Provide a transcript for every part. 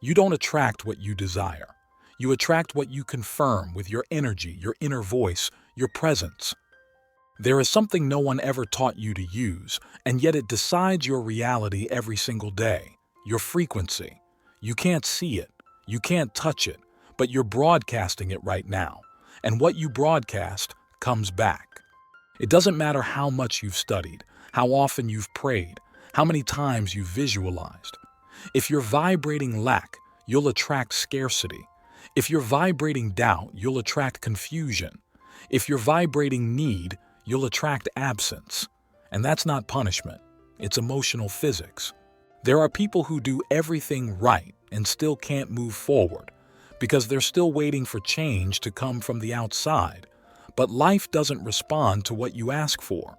You don't attract what you desire. You attract what you confirm with your energy, your inner voice, your presence. There is something no one ever taught you to use, and yet it decides your reality every single day. Your frequency. You can't see it. You can't touch it, but you're broadcasting it right now. And what you broadcast comes back. It doesn't matter how much you've studied, how often you've prayed, how many times you've visualized. If you're vibrating lack, you'll attract scarcity. If you're vibrating doubt, you'll attract confusion. If you're vibrating need, you'll attract absence. And that's not punishment. It's emotional physics. There are people who do everything right and still can't move forward because they're still waiting for change to come from the outside. But life doesn't respond to what you ask for.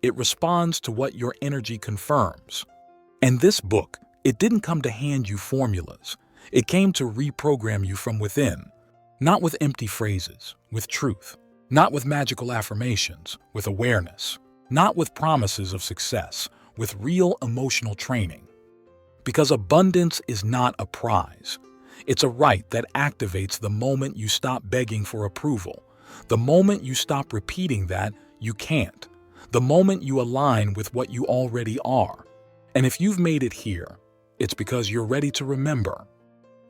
It responds to what your energy confirms. And this book, it didn't come to hand you formulas. It came to reprogram you from within. Not with empty phrases, with truth. Not with magical affirmations, with awareness. Not with promises of success, with real emotional training. Because abundance is not a prize. It's a right that activates the moment you stop begging for approval. The moment you stop repeating that you can't. The moment you align with what you already are. And if you've made it here, it's because you're ready to remember.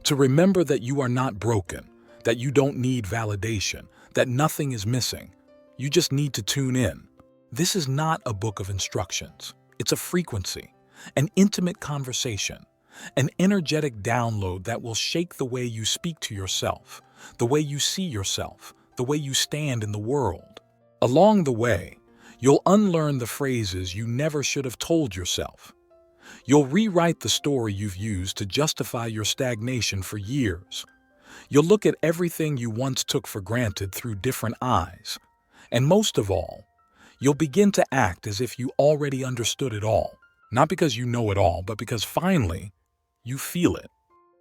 To remember that you are not broken, that you don't need validation, that nothing is missing. You just need to tune in. This is not a book of instructions. It's a frequency, an intimate conversation, an energetic download that will shake the way you speak to yourself, the way you see yourself, the way you stand in the world. Along the way, you'll unlearn the phrases you never should have told yourself. You'll rewrite the story you've used to justify your stagnation for years. You'll look at everything you once took for granted through different eyes. And most of all, you'll begin to act as if you already understood it all. Not because you know it all, but because finally, you feel it.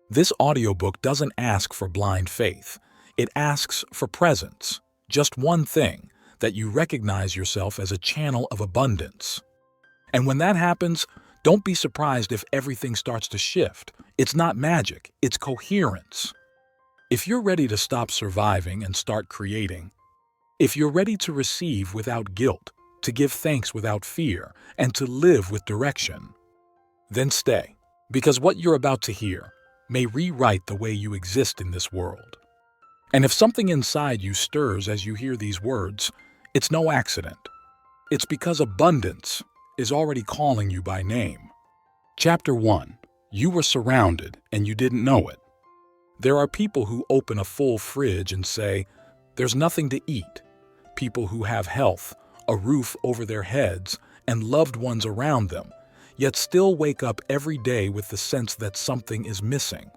This audiobook doesn't ask for blind faith. It asks for presence. Just one thing, that you recognize yourself as a channel of abundance. And when that happens, don't be surprised if everything starts to shift. It's not magic, it's coherence. If you're ready to stop surviving and start creating, if you're ready to receive without guilt, to give thanks without fear, and to live with direction, then stay. Because what you're about to hear may rewrite the way you exist in this world. And if something inside you stirs as you hear these words, it's no accident. It's because abundance is already calling you by name. Chapter 1. You were surrounded and you didn't know it. There are people who open a full fridge and say, "There's nothing to eat." People who have health, a roof over their heads, and loved ones around them, yet still wake up every day with the sense that something is missing.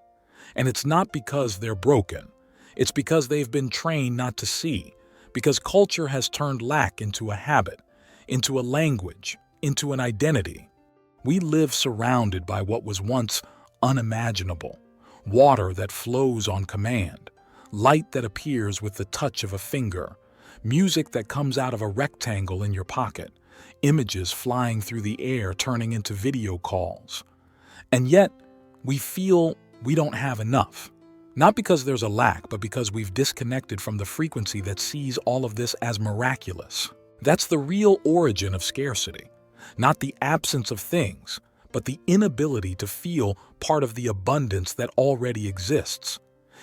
And it's not because they're broken. It's because they've been trained not to see, because culture has turned lack into a habit, into a language, into an identity. We live surrounded by what was once unimaginable. Water that flows on command, light that appears with the touch of a finger, music that comes out of a rectangle in your pocket, images flying through the air turning into video calls. And yet, we feel we don't have enough. Not because there's a lack, but because we've disconnected from the frequency that sees all of this as miraculous. That's the real origin of scarcity. Not the absence of things, but the inability to feel part of the abundance that already exists.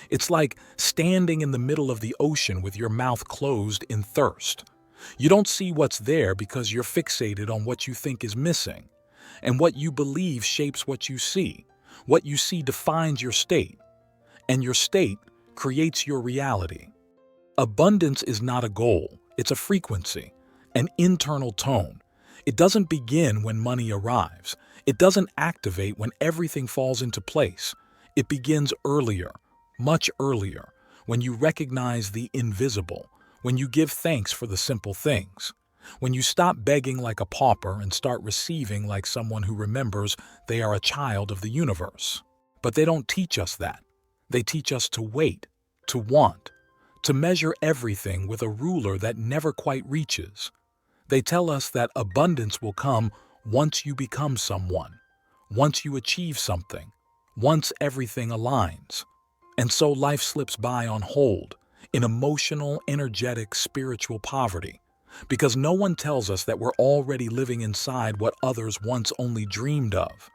It's like standing in the middle of the ocean with your mouth closed in thirst. You don't see what's there because you're fixated on what you think is missing. And what you believe shapes what you see. What you see defines your state. And your state creates your reality. Abundance is not a goal, it's a frequency, an internal tone. It doesn't begin when money arrives. It doesn't activate when everything falls into place. It begins earlier, much earlier, when you recognize the invisible, when you give thanks for the simple things, when you stop begging like a pauper and start receiving like someone who remembers they are a child of the universe. But they don't teach us that. They teach us to wait, to want, to measure everything with a ruler that never quite reaches. They tell us that abundance will come once you become someone, once you achieve something, once everything aligns. And so life slips by on hold, in emotional, energetic, spiritual poverty, because no one tells us that we're already living inside what others once only dreamed of.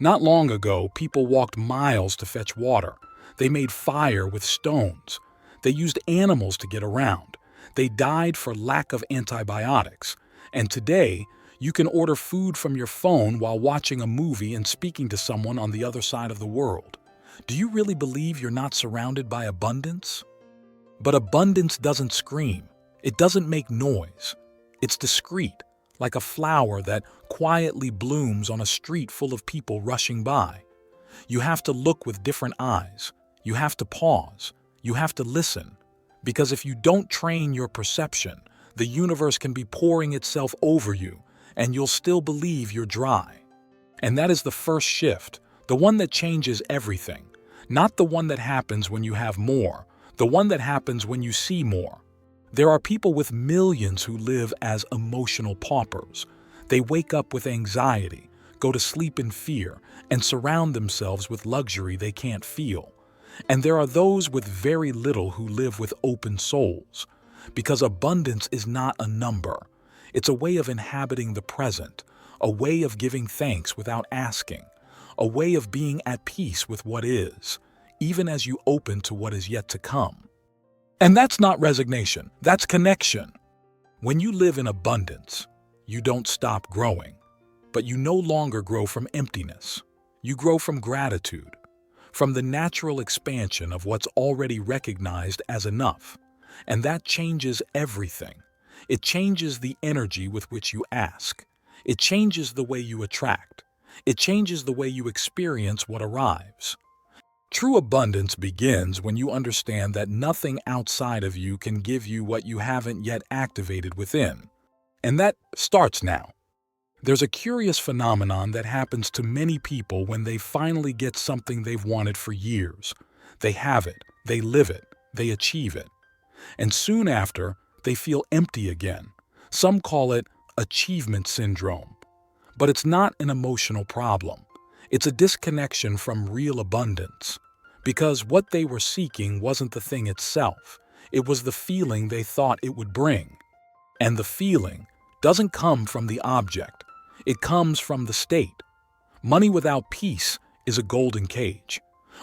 Not long ago, people walked miles to fetch water. They made fire with stones. They used animals to get around. They died for lack of antibiotics. And today, you can order food from your phone while watching a movie and speaking to someone on the other side of the world. Do you really believe you're not surrounded by abundance? But abundance doesn't scream. It doesn't make noise. It's discreet, like a flower that quietly blooms on a street full of people rushing by. You have to look with different eyes. You have to pause. You have to listen. Because if you don't train your perception, the universe can be pouring itself over you, and you'll still believe you're dry. And that is the first shift, the one that changes everything. Not the one that happens when you have more, the one that happens when you see more. There are people with millions who live as emotional paupers. They wake up with anxiety, go to sleep in fear, and surround themselves with luxury they can't feel. And there are those with very little who live with open souls. Because abundance is not a number. It's a way of inhabiting the present, a way of giving thanks without asking, a way of being at peace with what is, even as you open to what is yet to come. And that's not resignation, that's connection. When you live in abundance, you don't stop growing, but you no longer grow from emptiness. You grow from gratitude, from the natural expansion of what's already recognized as enough. And that changes everything. It changes the energy with which you ask. It changes the way you attract. It changes the way you experience what arrives. True abundance begins when you understand that nothing outside of you can give you what you haven't yet activated within. And that starts now. There's a curious phenomenon that happens to many people when they finally get something they've wanted for years. They have it, they live it, they achieve it. And soon after, they feel empty again. Some call it achievement syndrome. But it's not an emotional problem. It's a disconnection from real abundance. Because what they were seeking wasn't the thing itself. It was the feeling they thought it would bring. And the feeling doesn't come from the object. It comes from the state. Money without peace is a golden cage.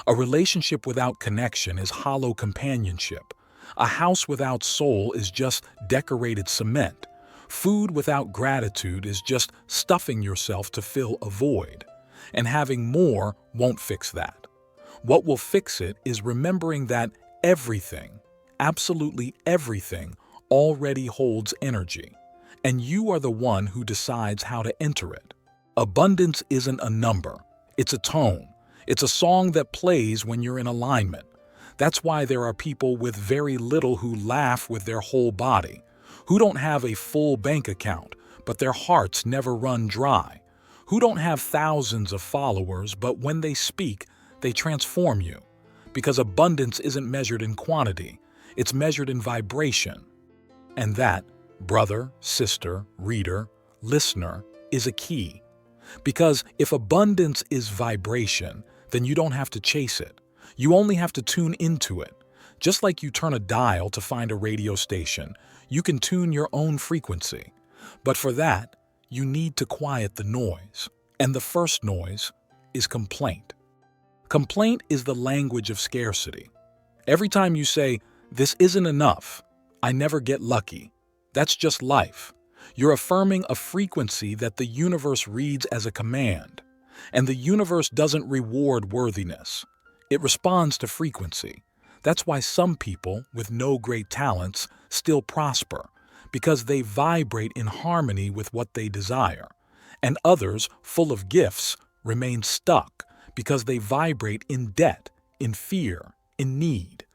A relationship without connection is hollow companionship. A house without soul is just decorated cement. Food without gratitude is just stuffing yourself to fill a void. And having more won't fix that. What will fix it is remembering that everything, absolutely everything, already holds energy. And you are the one who decides how to enter it. Abundance isn't a number. It's a tone. It's a song that plays when you're in alignment. That's why there are people with very little who laugh with their whole body, who don't have a full bank account, but their hearts never run dry, who don't have thousands of followers, but when they speak, they transform you. Because abundance isn't measured in quantity, it's measured in vibration. And that, brother, sister, reader, listener, is a key. Because if abundance is vibration, then you don't have to chase it. You only have to tune into it. Just like you turn a dial to find a radio station, you can tune your own frequency. But for that, you need to quiet the noise. And the first noise is complaint. Complaint is the language of scarcity. Every time you say, "This isn't enough," "I never get lucky," that's just life. You're affirming a frequency that the universe reads as a command. And the universe doesn't reward worthiness. It responds to frequency. That's why some people with no great talents still prosper, because they vibrate in harmony with what they desire. And others, full of gifts, remain stuck because they vibrate in debt, in fear, in need.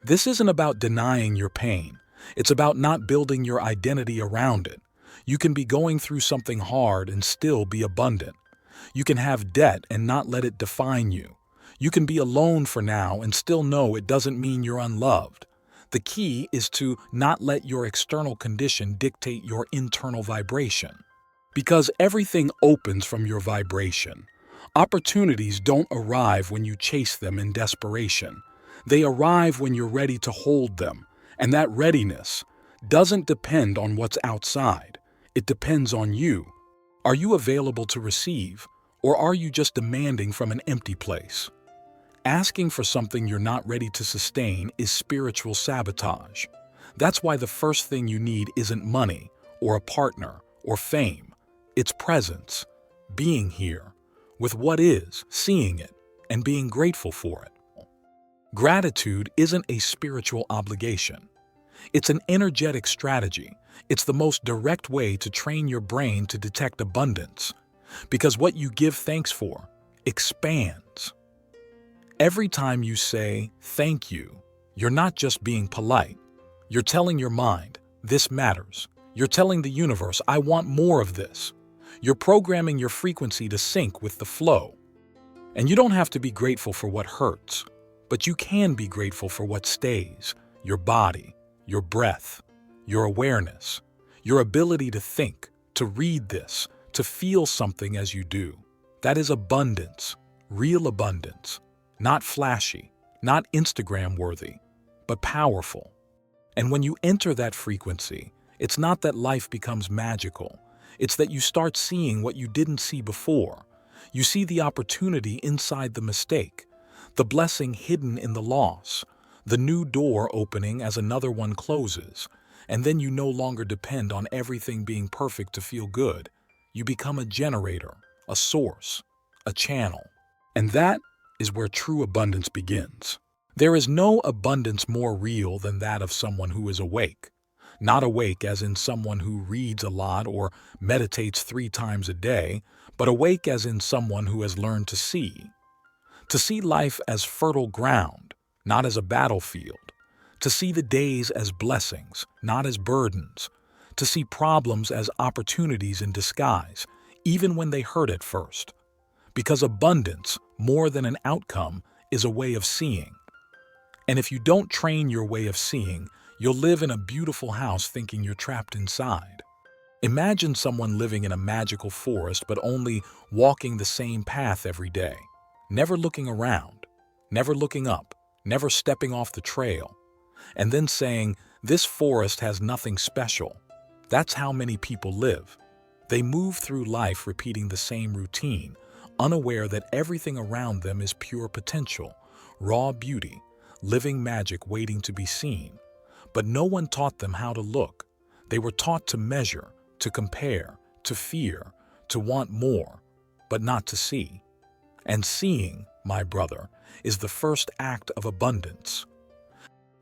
This isn't about denying your pain. It's about not building your identity around it. You can be going through something hard and still be abundant. You can have debt and not let it define you. You can be alone for now and still know it doesn't mean you're unloved. The key is to not let your external condition dictate your internal vibration. Because everything opens from your vibration. Opportunities don't arrive when you chase them in desperation. They arrive when you're ready to hold them, and that readiness doesn't depend on what's outside. It depends on you. Are you available to receive, or are you just demanding from an empty place? Asking for something you're not ready to sustain is spiritual sabotage. That's why the first thing you need isn't money, or a partner, or fame. It's presence, being here, with what is, seeing it, and being grateful for it. Gratitude isn't a spiritual obligation. It's an energetic strategy. It's the most direct way to train your brain to detect abundance, because what you give thanks for expands. Every time you say, "thank you," you're not just being polite. You're telling your mind, "this matters." You're telling the universe, "I want more of this." You're programming your frequency to sync with the flow. And you don't have to be grateful for what hurts, but you can be grateful for what stays: your body, your breath, your awareness, your ability to think, to read this, to feel something as you do. That is abundance, real abundance, not flashy, not Instagram-worthy, but powerful. And when you enter that frequency, it's not that life becomes magical. It's that you start seeing what you didn't see before. You see the opportunity inside the mistake, the blessing hidden in the loss, the new door opening as another one closes, and then you no longer depend on everything being perfect to feel good. You become a generator, a source, a channel. And that is where true abundance begins. There is no abundance more real than that of someone who is awake. Not awake as in someone who reads a lot or meditates 3 times a day, but awake as in someone who has learned to see. To see life as fertile ground, not as a battlefield. To see the days as blessings, not as burdens. To see problems as opportunities in disguise, even when they hurt at first. Because abundance, more than an outcome, is a way of seeing. And if you don't train your way of seeing, you'll live in a beautiful house thinking you're trapped inside. Imagine someone living in a magical forest but only walking the same path every day, never looking around, never looking up, never stepping off the trail, and then saying, "This forest has nothing special." That's how many people live. They move through life repeating the same routine, unaware that everything around them is pure potential, raw beauty, living magic waiting to be seen. But no one taught them how to look. They were taught to measure, to compare, to fear, to want more, but not to see. And seeing, my brother, is the first act of abundance.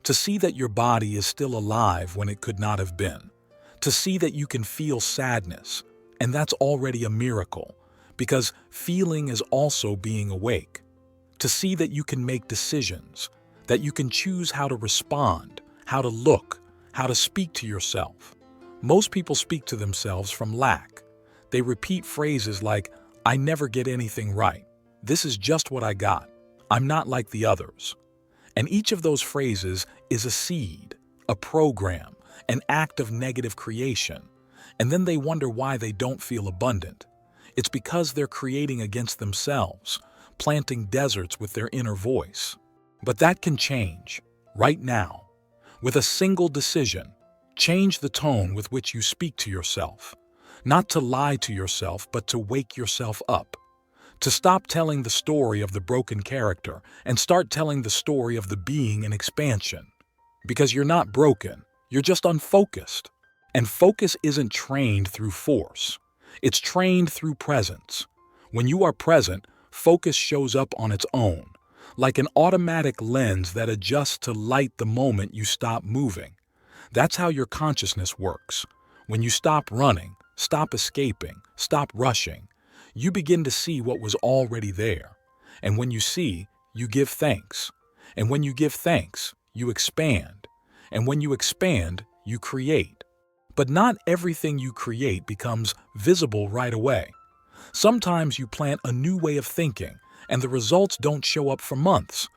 To see that your body is still alive when it could not have been. To see that you can feel sadness, and that's already a miracle, because feeling is also being awake. To see that you can make decisions, that you can choose how to respond, how to look, how to speak to yourself. Most people speak to themselves from lack. They repeat phrases like, "I never get anything right. This is just what I got. I'm not like the others." And each of those phrases is a seed, a program, an act of negative creation. And then they wonder why they don't feel abundant. It's because they're creating against themselves, planting deserts with their inner voice. But that can change, right now. With a single decision, change the tone with which you speak to yourself. Not to lie to yourself, but to wake yourself up. To stop telling the story of the broken character and start telling the story of the being in expansion. Because you're not broken, you're just unfocused. And focus isn't trained through force. It's trained through presence. When you are present, focus shows up on its own, like an automatic lens that adjusts to light the moment you stop moving. That's how your consciousness works. When you stop running, stop escaping, stop rushing, you begin to see what was already there. And when you see, you give thanks. And when you give thanks, you expand. And when you expand, you create. But not everything you create becomes visible right away. Sometimes you plant a new way of thinking, and the results don't show up for months.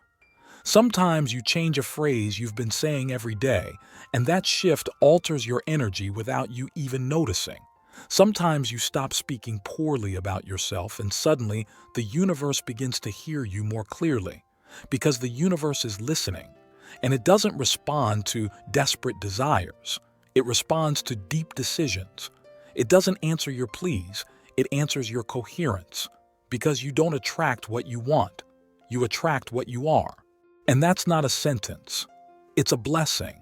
Sometimes you change a phrase you've been saying every day, and that shift alters your energy without you even noticing. Sometimes you stop speaking poorly about yourself and suddenly the universe begins to hear you more clearly because the universe is listening and it doesn't respond to desperate desires. It responds to deep decisions. It doesn't answer your pleas. It answers your coherence because you don't attract what you want. You attract what you are. And that's not a sentence. It's a blessing.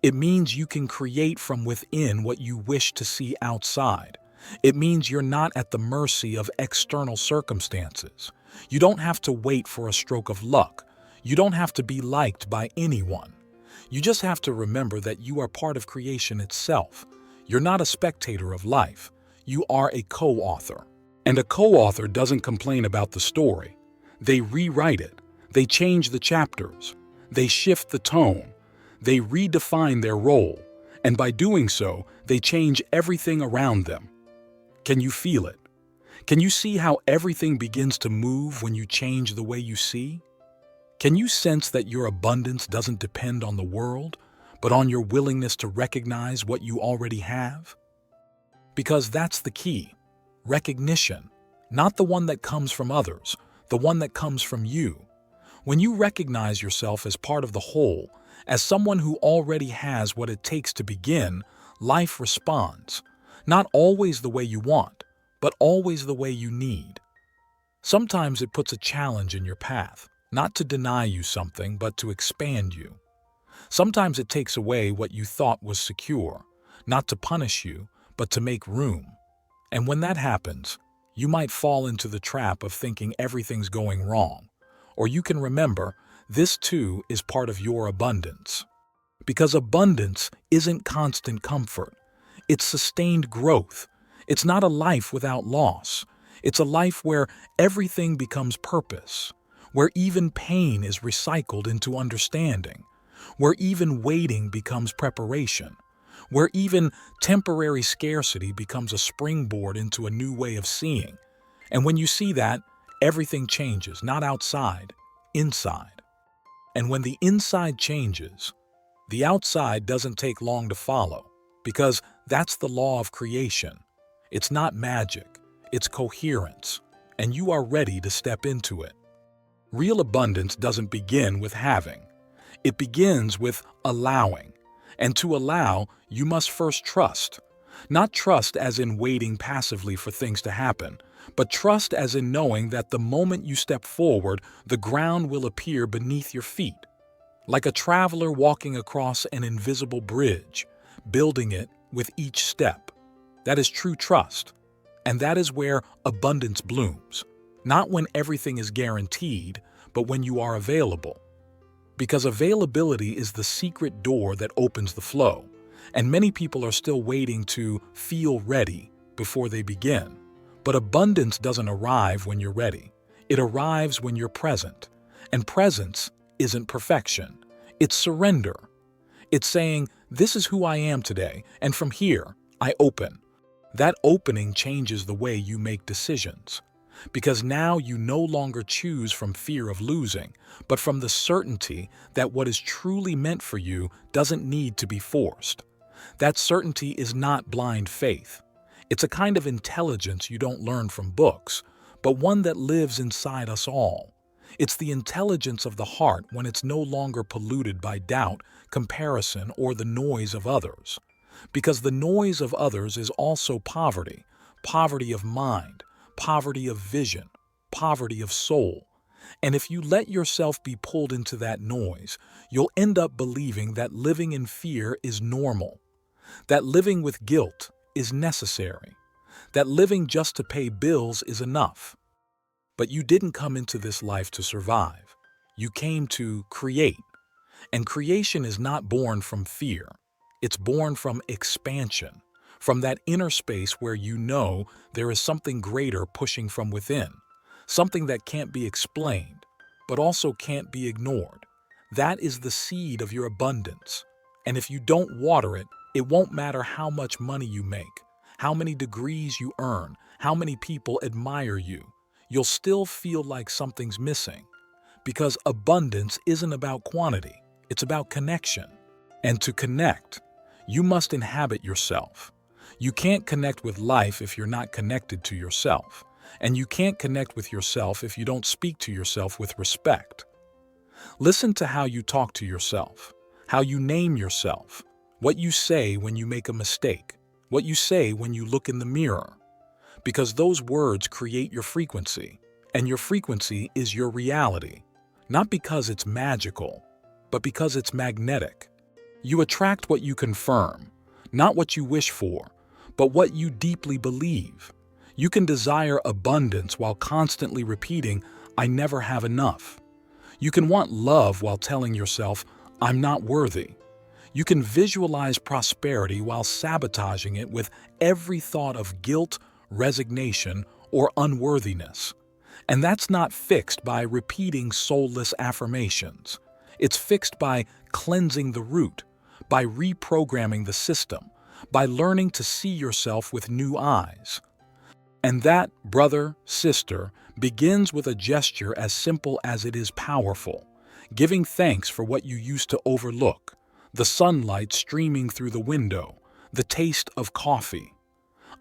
It means you can create from within what you wish to see outside. It means you're not at the mercy of external circumstances. You don't have to wait for a stroke of luck. You don't have to be liked by anyone. You just have to remember that you are part of creation itself. You're not a spectator of life. You are a co-author. And a co-author doesn't complain about the story. They rewrite it. They change the chapters. They shift the tone. They redefine their role. And by doing so, they change everything around them. Can you feel it? Can you see how everything begins to move when you change the way you see? Can you sense that your abundance doesn't depend on the world, but on your willingness to recognize what you already have? Because that's the key. Recognition, not the one that comes from others, the one that comes from you. When you recognize yourself as part of the whole, as someone who already has what it takes to begin, life responds. Not always the way you want, but always the way you need. Sometimes it puts a challenge in your path, not to deny you something, but to expand you. Sometimes it takes away what you thought was secure, not to punish you, but to make room. And when that happens, you might fall into the trap of thinking everything's going wrong. Or you can remember, this too is part of your abundance. Because abundance isn't constant comfort. It's sustained growth. It's not a life without loss. It's a life where everything becomes purpose, where even pain is recycled into understanding, where even waiting becomes preparation, where even temporary scarcity becomes a springboard into a new way of seeing. And when you see that, everything changes, not outside, inside. And when the inside changes, the outside doesn't take long to follow, because that's the law of creation. It's not magic, it's coherence, and you are ready to step into it. Real abundance doesn't begin with having. It begins with allowing. And to allow, you must first trust. Not trust as in waiting passively for things to happen, but trust as in knowing that the moment you step forward, the ground will appear beneath your feet. Like a traveler walking across an invisible bridge, building it with each step. That is true trust. And that is where abundance blooms. Not when everything is guaranteed, but when you are available. Because availability is the secret door that opens the flow, and many people are still waiting to feel ready before they begin. But abundance doesn't arrive when you're ready. It arrives when you're present. And presence isn't perfection. It's surrender. It's saying, this is who I am today, and from here, I open. That opening changes the way you make decisions. Because now you no longer choose from fear of losing, but from the certainty that what is truly meant for you doesn't need to be forced. That certainty is not blind faith. It's a kind of intelligence you don't learn from books, but one that lives inside us all. It's the intelligence of the heart when it's no longer polluted by doubt, comparison, or the noise of others. Because the noise of others is also poverty, poverty of mind, poverty of vision, poverty of soul. And if you let yourself be pulled into that noise, you'll end up believing that living in fear is normal, that living with guilt is necessary, that living just to pay bills is enough. But you didn't come into this life to survive. You came to create. And creation is not born from fear. It's born from expansion, from that inner space where you know there is something greater pushing from within, something that can't be explained, but also can't be ignored. That is the seed of your abundance. And if you don't water it, it won't matter how much money you make, how many degrees you earn, how many people admire you. You'll still feel like something's missing. Because abundance isn't about quantity, it's about connection. And to connect, you must inhabit yourself. You can't connect with life if you're not connected to yourself. And you can't connect with yourself if you don't speak to yourself with respect. Listen to how you talk to yourself, how you name yourself, what you say when you make a mistake, what you say when you look in the mirror. Because those words create your frequency, and your frequency is your reality. Not because it's magical, but because it's magnetic. You attract what you confirm, not what you wish for, but what you deeply believe. You can desire abundance while constantly repeating, "I never have enough." You can want love while telling yourself, "I'm not worthy." You can visualize prosperity while sabotaging it with every thought of guilt, resignation, or unworthiness. And that's not fixed by repeating soulless affirmations. It's fixed by cleansing the root, by reprogramming the system, by learning to see yourself with new eyes. And that, brother, sister, begins with a gesture as simple as it is powerful, giving thanks for what you used to overlook, the sunlight streaming through the window, the taste of coffee,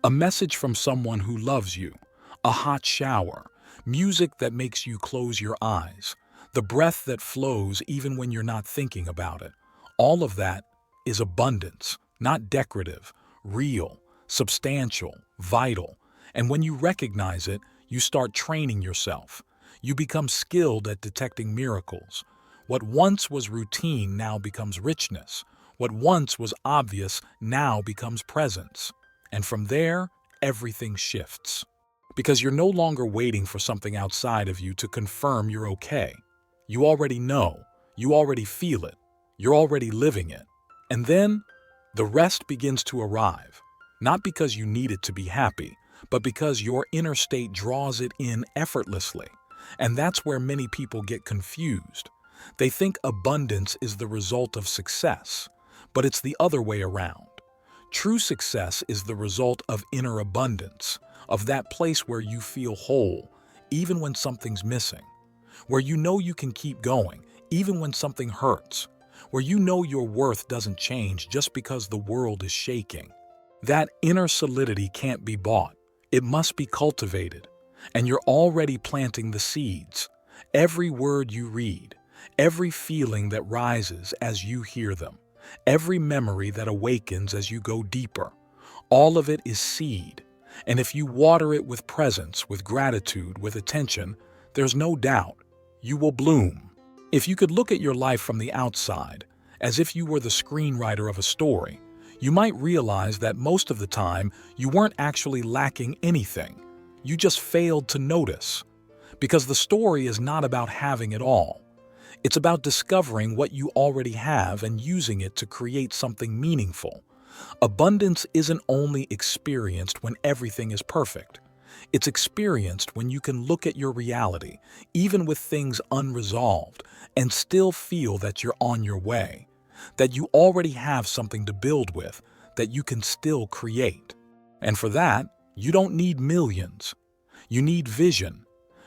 a message from someone who loves you, a hot shower, music that makes you close your eyes, the breath that flows even when you're not thinking about it. All of that is abundance, not decorative, real, substantial, vital. And when you recognize it, you start training yourself. You become skilled at detecting miracles. What once was routine now becomes richness. What once was obvious now becomes presence. And from there, everything shifts. Because you're no longer waiting for something outside of you to confirm you're okay. You already know. You already feel it. You're already living it. And then, the rest begins to arrive. Not because you need it to be happy, but because your inner state draws it in effortlessly. And that's where many people get confused. They think abundance is the result of success, but it's the other way around. True success is the result of inner abundance, of that place where you feel whole, even when something's missing, where you know you can keep going, even when something hurts, where you know your worth doesn't change just because the world is shaking. That inner solidity can't be bought. It must be cultivated, and you're already planting the seeds. Every word you read, every feeling that rises as you hear them, every memory that awakens as you go deeper, all of it is seed. And if you water it with presence, with gratitude, with attention, there's no doubt you will bloom. If you could look at your life from the outside, as if you were the screenwriter of a story, you might realize that most of the time you weren't actually lacking anything. You just failed to notice. Because the story is not about having it all. It's about discovering what you already have and using it to create something meaningful. Abundance isn't only experienced when everything is perfect. It's experienced when you can look at your reality, even with things unresolved, and still feel that you're on your way, that you already have something to build with, that you can still create. And for that, you don't need millions. You need vision.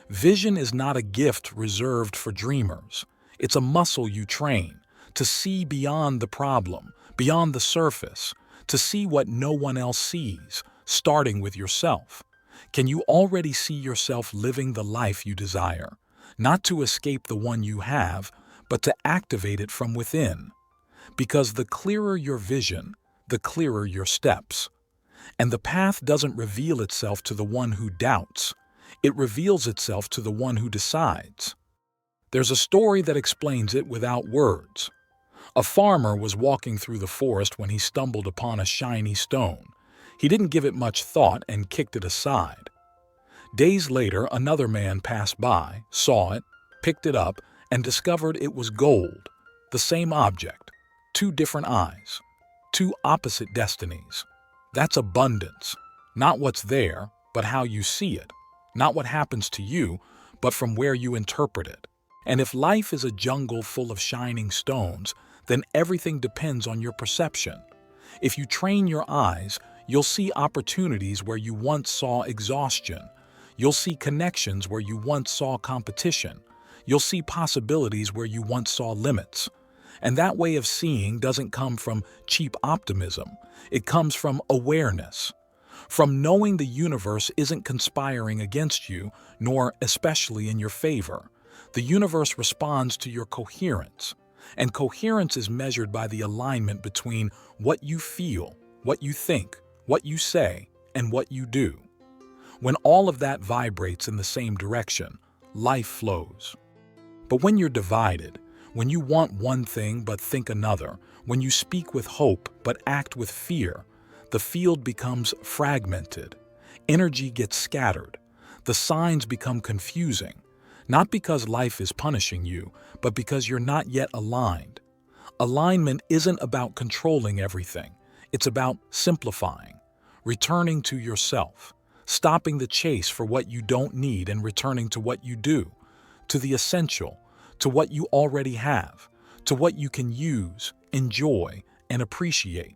Vision is not a gift reserved for dreamers. It's a muscle you train to see beyond the problem, beyond the surface, to see what no one else sees, starting with yourself. Can you already see yourself living the life you desire, not to escape the one you have, but to activate it from within? Because the clearer your vision, the clearer your steps. And the path doesn't reveal itself to the one who doubts. It reveals itself to the one who decides. There's a story that explains it without words. A farmer was walking through the forest when he stumbled upon a shiny stone. He didn't give it much thought and kicked it aside. Days later, another man passed by, saw it, picked it up, and discovered it was gold. The same object, two different eyes, two opposite destinies. That's abundance. Not what's there, but how you see it. Not what happens to you, but from where you interpret it. And if life is a jungle full of shining stones, then everything depends on your perception. If you train your eyes, you'll see opportunities where you once saw exhaustion. You'll see connections where you once saw competition. You'll see possibilities where you once saw limits. And that way of seeing doesn't come from cheap optimism. It comes from awareness, from knowing the universe isn't conspiring against you, nor especially in your favor. The universe responds to your coherence, and coherence is measured by the alignment between what you feel, what you think, what you say, and what you do. When all of that vibrates in the same direction, life flows. But when you're divided, when you want one thing but think another, when you speak with hope but act with fear, the field becomes fragmented. Energy gets scattered. The signs become confusing, not because life is punishing you, but because you're not yet aligned. Alignment isn't about controlling everything. It's about simplifying, returning to yourself, stopping the chase for what you don't need and returning to what you do, to the essential, to what you already have, to what you can use, enjoy, and appreciate.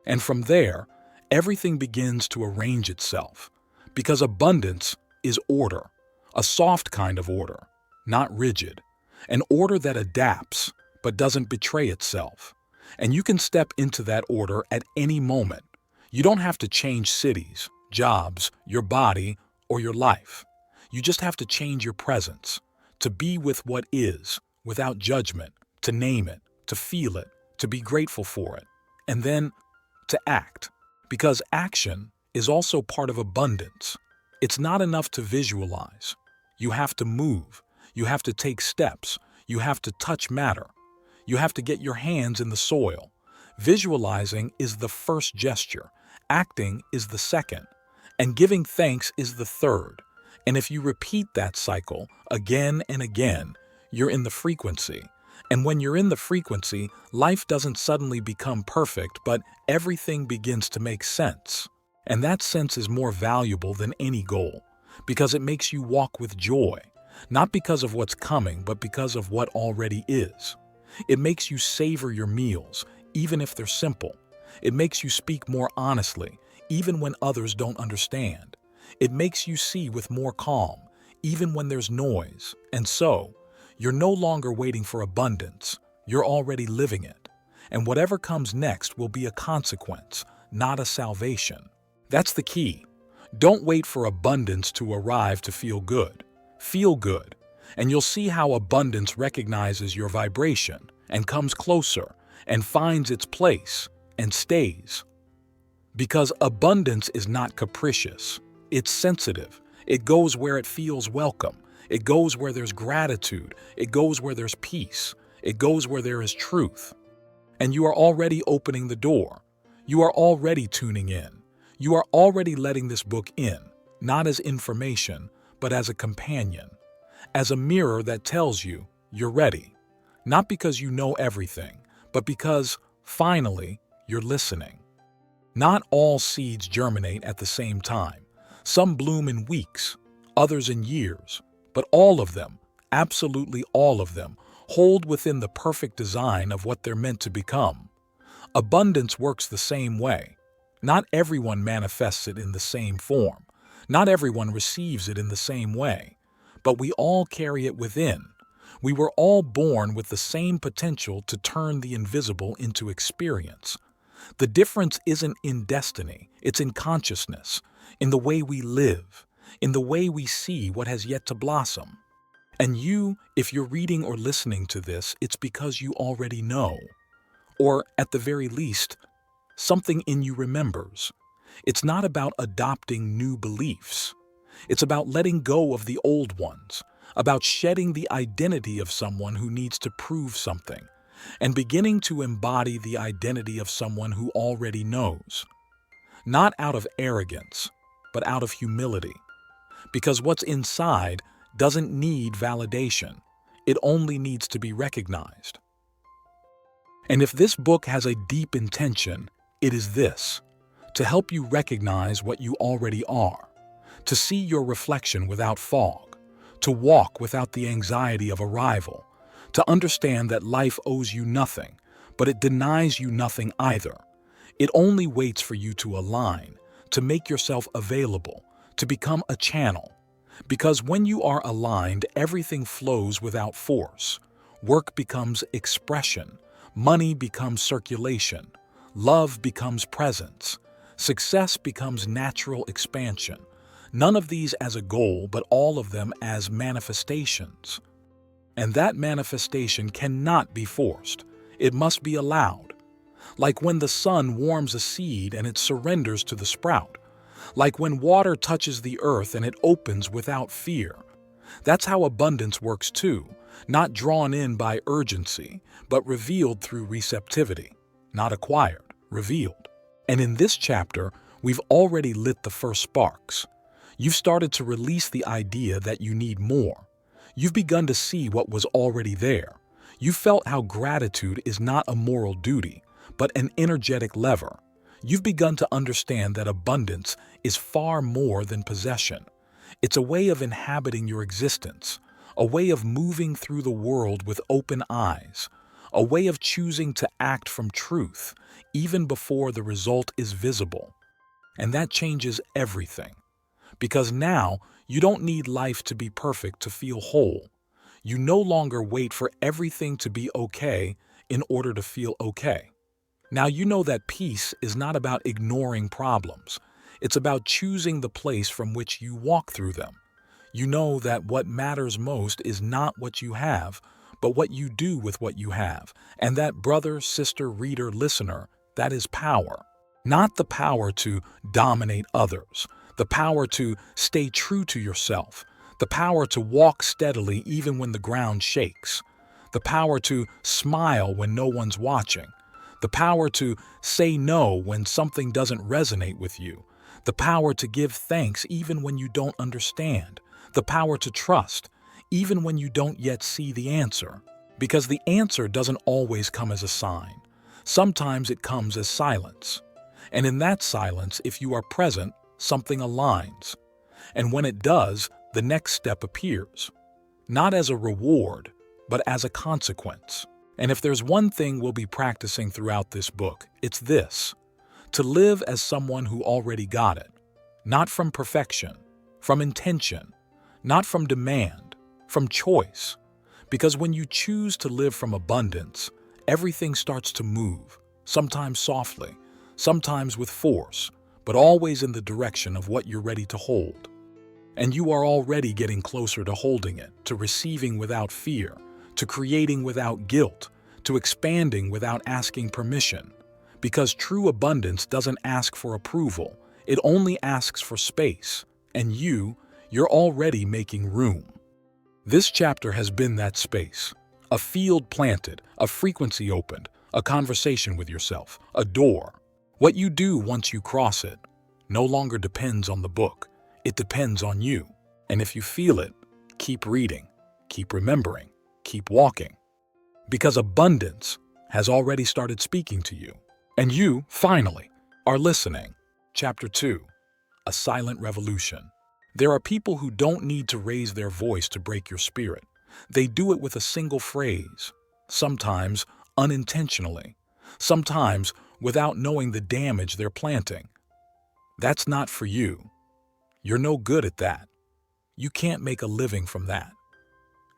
And from there, everything begins to arrange itself, because abundance is order, a soft kind of order, not rigid, an order that adapts but doesn't betray itself. And you can step into that order at any moment. You don't have to change cities, jobs, your body, or your life. You just have to change your presence, to be with what is, without judgment, to name it, to feel it, to be grateful for it, and then to act. Because action is also part of abundance. It's not enough to visualize. You have to move. You have to take steps. You have to touch matter. You have to get your hands in the soil. Visualizing is the first gesture. Acting is the second. And giving thanks is the third. And if you repeat that cycle again and again, you're in the frequency. And when you're in the frequency, life doesn't suddenly become perfect, but everything begins to make sense. And that sense is more valuable than any goal, because it makes you walk with joy, not because of what's coming, but because of what already is. It makes you savor your meals, even if they're simple. It makes you speak more honestly, even when others don't understand. It makes you see with more calm, even when there's noise. And so, you're no longer waiting for abundance. You're already living it. And whatever comes next will be a consequence, not a salvation. That's the key. Don't wait for abundance to arrive to feel good. Feel good, and you'll see how abundance recognizes your vibration and comes closer and finds its place and stays. Because abundance is not capricious. It's sensitive. It goes where it feels welcome. It goes where there's gratitude. It goes where there's peace. It goes where there is truth. And you are already opening the door. You are already tuning in. You are already letting this book in, not as information, but as a companion, as a mirror that tells you you're ready. Not because you know everything, but because, finally, you're listening. Not all seeds germinate at the same time. Some bloom in weeks, others in years. But all of them, absolutely all of them, hold within the perfect design of what they're meant to become. Abundance works the same way. Not everyone manifests it in the same form. Not everyone receives it in the same way. But we all carry it within. We were all born with the same potential to turn the invisible into experience. The difference isn't in destiny, it's in consciousness, in the way we live, in the way we see what has yet to blossom. And you, if you're reading or listening to this, it's because you already know. Or, at the very least, something in you remembers. It's not about adopting new beliefs. It's about letting go of the old ones, about shedding the identity of someone who needs to prove something, and beginning to embody the identity of someone who already knows. Not out of arrogance, but out of humility. Because what's inside doesn't need validation. It only needs to be recognized. And if this book has a deep intention, it is this: to help you recognize what you already are, to see your reflection without fog, to walk without the anxiety of arrival, to understand that life owes you nothing, but it denies you nothing either. It only waits for you to align, to make yourself available, to become a channel. Because when you are aligned, everything flows without force. Work becomes expression. Money becomes circulation. Love becomes presence. Success becomes natural expansion. None of these as a goal, but all of them as manifestations. And that manifestation cannot be forced. It must be allowed. Like when the sun warms a seed and it surrenders to the sprout. Like when water touches the earth and it opens without fear. That's how abundance works too, not drawn in by urgency, but revealed through receptivity. Not acquired, revealed. And in this chapter, we've already lit the first sparks. You've started to release the idea that you need more. You've begun to see what was already there. You felt how gratitude is not a moral duty, but an energetic lever. You've begun to understand that abundance is far more than possession. It's a way of inhabiting your existence, a way of moving through the world with open eyes, a way of choosing to act from truth, even before the result is visible. And that changes everything. Because now, you don't need life to be perfect to feel whole. You no longer wait for everything to be okay in order to feel okay. Now you know that peace is not about ignoring problems. It's about choosing the place from which you walk through them. You know that what matters most is not what you have, but what you do with what you have. And that, brother, sister, reader, listener, that is power. Not the power to dominate others, the power to stay true to yourself, the power to walk steadily even when the ground shakes, the power to smile when no one's watching, the power to say no when something doesn't resonate with you, the power to give thanks even when you don't understand, the power to trust even when you don't yet see the answer. Because the answer doesn't always come as a sign. Sometimes it comes as silence. And in that silence, if you are present, something aligns. And when it does, the next step appears. Not as a reward, but as a consequence. And if there's one thing we'll be practicing throughout this book, it's this: to live as someone who already got it. Not from perfection, from intention, not from demand, from choice. Because when you choose to live from abundance, everything starts to move, sometimes softly, sometimes with force, but always in the direction of what you're ready to hold. And you are already getting closer to holding it, to receiving without fear, to creating without guilt, to expanding without asking permission. Because true abundance doesn't ask for approval, it only asks for space. And you're already making room. This chapter has been that space. A field planted, a frequency opened, a conversation with yourself, a door. What you do once you cross it no longer depends on the book. It depends on you. And if you feel it, keep reading, keep remembering, keep walking. Because abundance has already started speaking to you. And you, finally, are listening. Chapter 2. A Silent Revolution. There are people who don't need to raise their voice to break your spirit. They do it with a single phrase, sometimes unintentionally, sometimes without knowing the damage they're planting. That's not for you. You're no good at that. You can't make a living from that.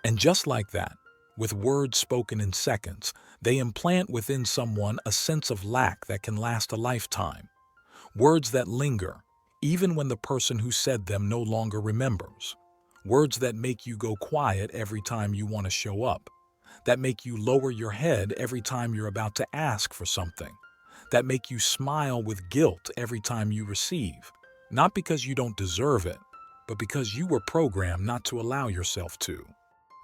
And just like that, with words spoken in seconds, they implant within someone a sense of lack that can last a lifetime. Words that linger, even when the person who said them no longer remembers. Words that make you go quiet every time you want to show up. That make you lower your head every time you're about to ask for something. That make you smile with guilt every time you receive. Not because you don't deserve it, but because you were programmed not to allow yourself to.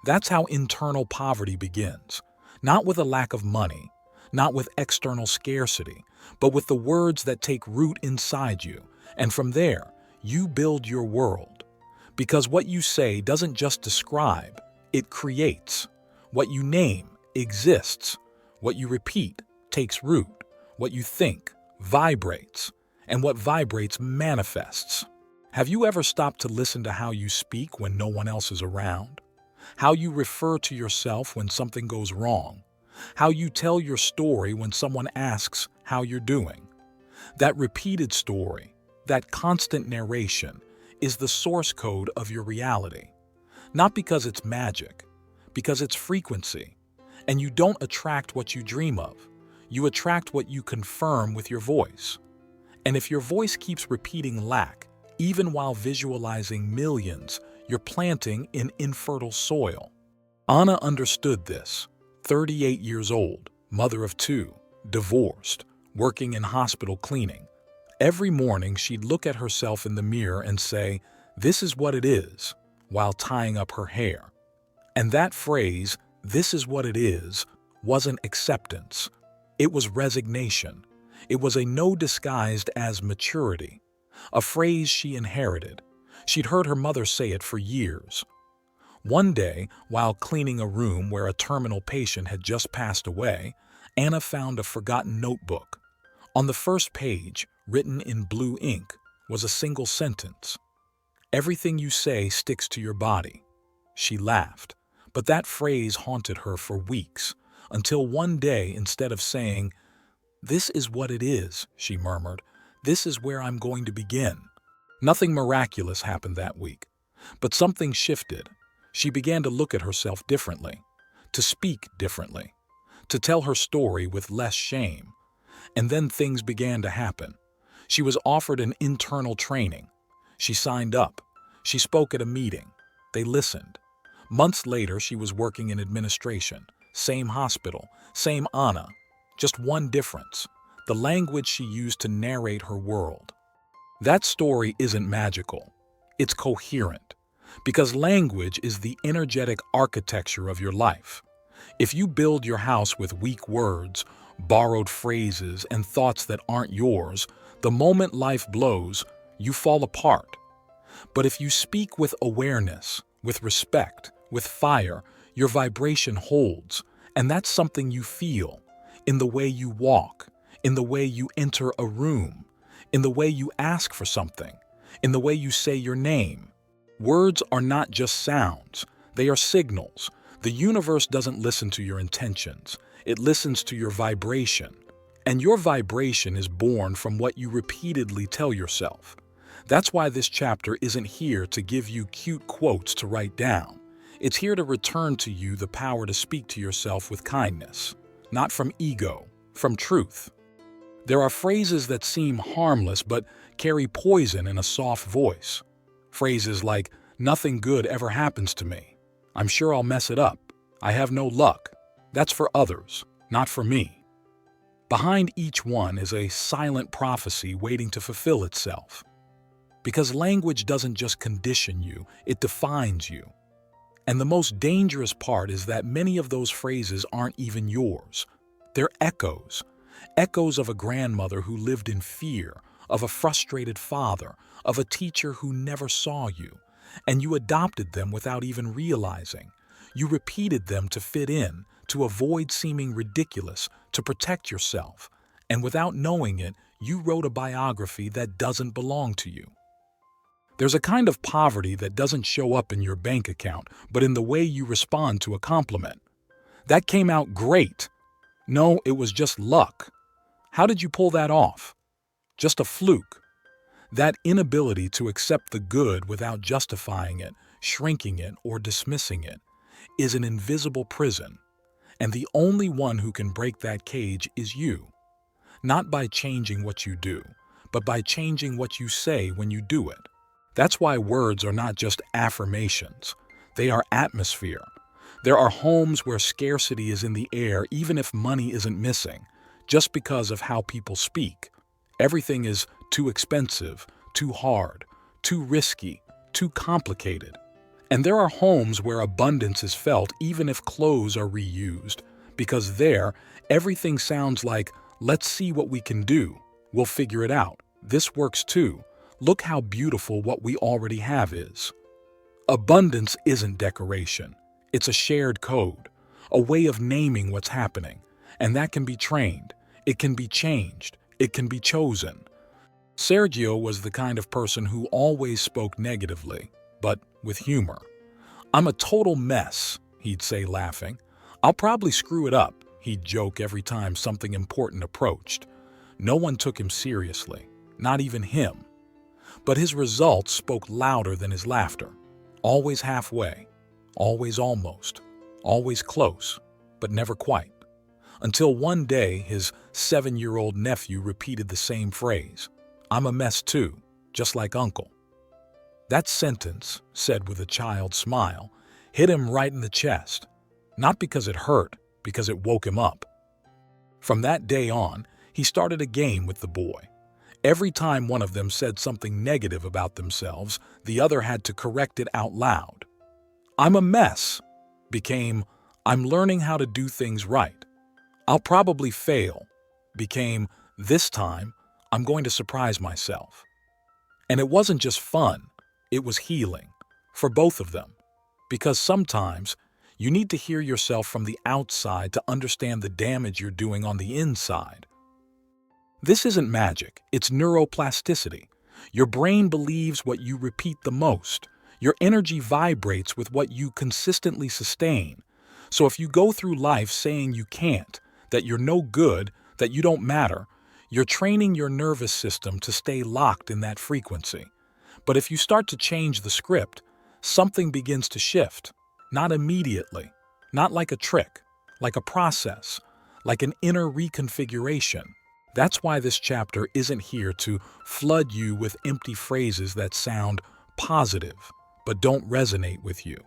That's how internal poverty begins. Not with a lack of money, not with external scarcity, but with the words that take root inside you. And from there, you build your world. Because what you say doesn't just describe, it creates. What you name exists. What you repeat takes root. What you think vibrates. And what vibrates manifests. Have you ever stopped to listen to how you speak when no one else is around? How you refer to yourself when something goes wrong? How you tell your story when someone asks how you're doing? That repeated story, that constant narration, is the source code of your reality. Not because it's magic, because it's frequency. And you don't attract what you dream of. You attract what you confirm with your voice. And if your voice keeps repeating lack, even while visualizing millions, you're planting in infertile soil. Anna understood this. 38 years old, mother of 2, divorced, working in hospital cleaning. Every morning she'd look at herself in the mirror and say, "This is what it is," while tying up her hair. And that phrase, "this is what it is," wasn't acceptance. It was resignation. It was a no disguised as maturity, a phrase she inherited. She'd heard her mother say it for years. One day, while cleaning a room where a terminal patient had just passed away, Anna found a forgotten notebook. On the first page, written in blue ink, was a single sentence. "Everything you say sticks to your body." She laughed, but that phrase haunted her for weeks, until one day, instead of saying, "This is what it is," she murmured, "this is where I'm going to begin." Nothing miraculous happened that week, but something shifted. She began to look at herself differently, to speak differently, to tell her story with less shame. And then things began to happen. She was offered an internal training. She signed up. She spoke at a meeting. They listened. Months later, she was working in administration. Same hospital, same Anna. Just one difference: the language she used to narrate her world. That story isn't magical. It's coherent. Because language is the energetic architecture of your life. If you build your house with weak words, borrowed phrases, and thoughts that aren't yours, the moment life blows, you fall apart. But if you speak with awareness, with respect, with fire, your vibration holds, and that's something you feel in the way you walk, in the way you enter a room, in the way you ask for something, in the way you say your name. Words are not just sounds, they are signals. The universe doesn't listen to your intentions, it listens to your vibration. And your vibration is born from what you repeatedly tell yourself. That's why this chapter isn't here to give you cute quotes to write down. It's here to return to you the power to speak to yourself with kindness, not from ego, from truth. There are phrases that seem harmless but carry poison in a soft voice. Phrases like, "Nothing good ever happens to me," "I'm sure I'll mess it up," "I have no luck." That's for others, not for me. Behind each one is a silent prophecy waiting to fulfill itself. Because language doesn't just condition you, it defines you. And the most dangerous part is that many of those phrases aren't even yours. They're echoes. Echoes of a grandmother who lived in fear, of a frustrated father, of a teacher who never saw you. And you adopted them without even realizing. You repeated them to fit in, to avoid seeming ridiculous, to protect yourself. And without knowing it, you wrote a biography that doesn't belong to you. There's a kind of poverty that doesn't show up in your bank account, but in the way you respond to a compliment. "That came out great." "No, it was just luck." "How did you pull that off?" "Just a fluke." That inability to accept the good without justifying it, shrinking it, or dismissing it is an invisible prison. And the only one who can break that cage is you. Not by changing what you do, but by changing what you say when you do it. That's why words are not just affirmations. They are atmosphere. There are homes where scarcity is in the air even if money isn't missing, just because of how people speak. Everything is too expensive, too hard, too risky, too complicated. And there are homes where abundance is felt even if clothes are reused, because there, everything sounds like, "Let's see what we can do. We'll figure it out. This works too. Look how beautiful what we already have is." Abundance isn't decoration. It's a shared code, a way of naming what's happening. And that can be trained. It can be changed. It can be chosen. Sergio was the kind of person who always spoke negatively, but with humor. "I'm a total mess," he'd say, laughing. "I'll probably screw it up," he'd joke every time something important approached. No one took him seriously, not even him. But his results spoke louder than his laughter. Always halfway, always almost, always close. but never quite. Until one day, his 7-year-old nephew repeated the same phrase, "I'm a mess too, just like Uncle." That sentence, said with a child's smile, hit him right in the chest. Not because it hurt, because it woke him up. From that day on, he started a game with the boy. Every time one of them said something negative about themselves, the other had to correct it out loud. "I'm a mess" became, "I'm learning how to do things right." "I'll probably fail" became, "This time, I'm going to surprise myself." And it wasn't just fun, it was healing, for both of them. Because sometimes, you need to hear yourself from the outside to understand the damage you're doing on the inside. This isn't magic, it's neuroplasticity. Your brain believes what you repeat the most. Your energy vibrates with what you consistently sustain. So if you go through life saying you can't, that you're no good, that you don't matter, you're training your nervous system to stay locked in that frequency. But if you start to change the script, something begins to shift. Not immediately, not like a trick, like a process, like an inner reconfiguration. That's why this chapter isn't here to flood you with empty phrases that sound positive, but don't resonate with you.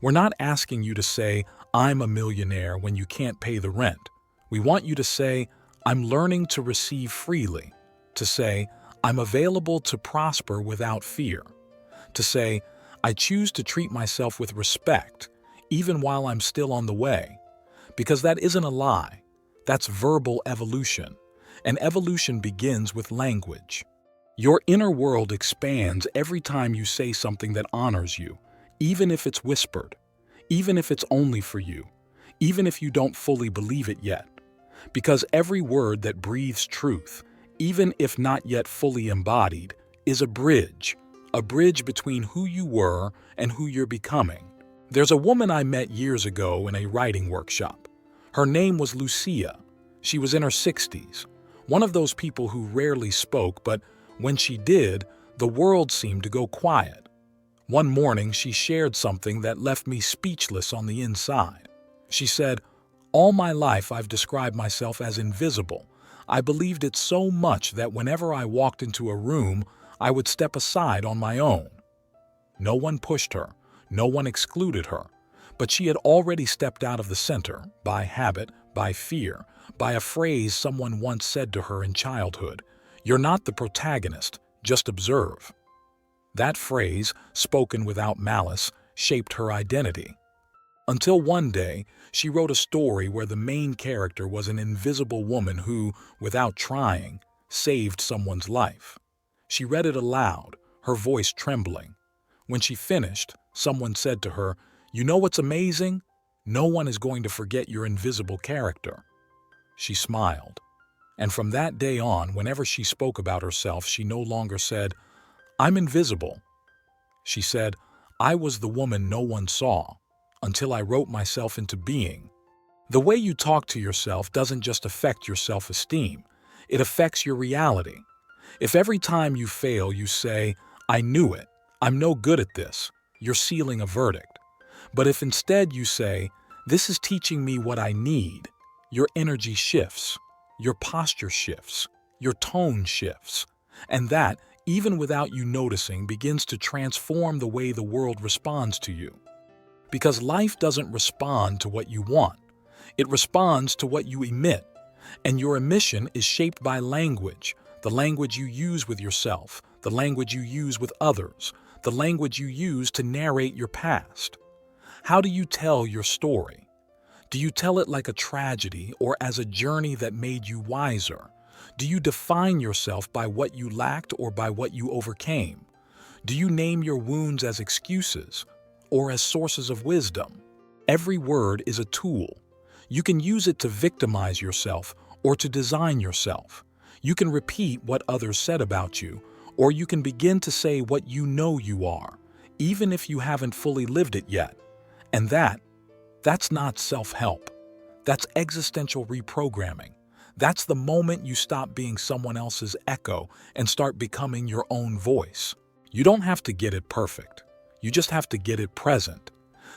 We're not asking you to say, "I'm a millionaire" when you can't pay the rent. We want you to say, "I'm learning to receive freely," to say, "I'm available to prosper without fear," to say, "I choose to treat myself with respect, even while I'm still on the way." Because that isn't a lie. That's verbal evolution. And evolution begins with language. Your inner world expands every time you say something that honors you, even if it's whispered, even if it's only for you, even if you don't fully believe it yet. Because every word that breathes truth, even if not yet fully embodied, is a bridge between who you were and who you're becoming. There's a woman I met years ago in a writing workshop. Her name was Lucia. She was in her 60s, one of those people who rarely spoke, but when she did, the world seemed to go quiet. One morning, she shared something that left me speechless on the inside. She said, "All my life I've described myself as invisible. I believed it so much that whenever I walked into a room, I would step aside on my own." No one pushed her, no one excluded her, but she had already stepped out of the center, by habit, by fear, by a phrase someone once said to her in childhood, "You're not the protagonist, just observe." That phrase, spoken without malice, shaped her identity. Until one day, she wrote a story where the main character was an invisible woman who, without trying, saved someone's life. She read it aloud, her voice trembling. When she finished, someone said to her, "You know what's amazing? No one is going to forget your invisible character." She smiled. And from that day on, whenever she spoke about herself, she no longer said, "I'm invisible." She said, "I was the woman no one saw, until I wrote myself into being." The way you talk to yourself doesn't just affect your self-esteem, it affects your reality. If every time you fail you say, "I knew it, I'm no good at this," you're sealing a verdict. But if instead you say, "This is teaching me what I need," your energy shifts, your posture shifts, your tone shifts, and that, even without you noticing, begins to transform the way the world responds to you. Because life doesn't respond to what you want, it responds to what you emit, and your emission is shaped by language, the language you use with yourself, the language you use with others, the language you use to narrate your past. How do you tell your story? Do you tell it like a tragedy or as a journey that made you wiser? Do you define yourself by what you lacked or by what you overcame? Do you name your wounds as excuses or as sources of wisdom? Every word is a tool. You can use it to victimize yourself or to design yourself. You can repeat what others said about you, or you can begin to say what you know you are, even if you haven't fully lived it yet. And that's not self-help. That's existential reprogramming. That's the moment you stop being someone else's echo and start becoming your own voice. You don't have to get it perfect. You just have to get it present.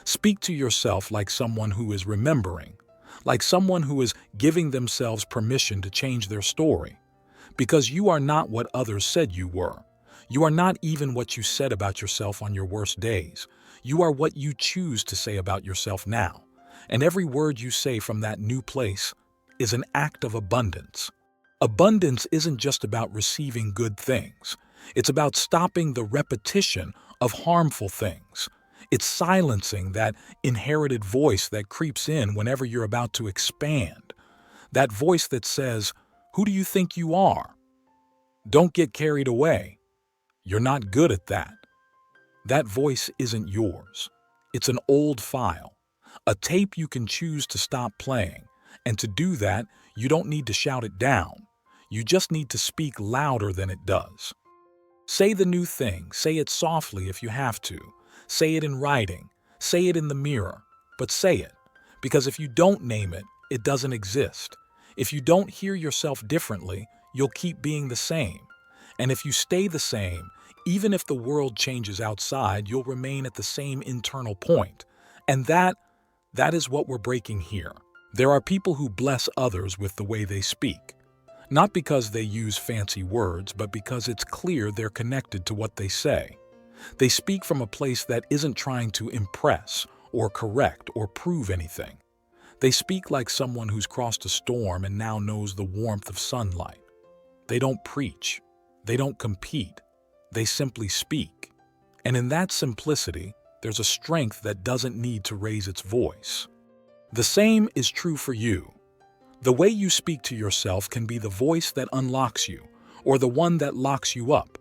Speak to yourself like someone who is remembering, like someone who is giving themselves permission to change their story. Because you are not what others said you were. You are not even what you said about yourself on your worst days. You are what you choose to say about yourself now. And every word you say from that new place is an act of abundance. Abundance isn't just about receiving good things. It's about stopping the repetition of harmful things. It's silencing that inherited voice that creeps in whenever you're about to expand. That voice that says, "Who do you think you are? Don't get carried away. You're not good at that." That voice isn't yours. It's an old file, a tape you can choose to stop playing. And to do that, you don't need to shout it down. You just need to speak louder than it does. Say the new thing. Say it softly if you have to. Say it in writing. Say it in the mirror. But say it. Because if you don't name it, it doesn't exist. If you don't hear yourself differently, you'll keep being the same. And if you stay the same, even if the world changes outside, you'll remain at the same internal point. And that is what we're breaking here. There are people who bless others with the way they speak. Not because they use fancy words, but because it's clear they're connected to what they say. They speak from a place that isn't trying to impress or correct or prove anything. They speak like someone who's crossed a storm and now knows the warmth of sunlight. They don't preach. They don't compete. They simply speak. And in that simplicity, there's a strength that doesn't need to raise its voice. The same is true for you. The way you speak to yourself can be the voice that unlocks you, or the one that locks you up.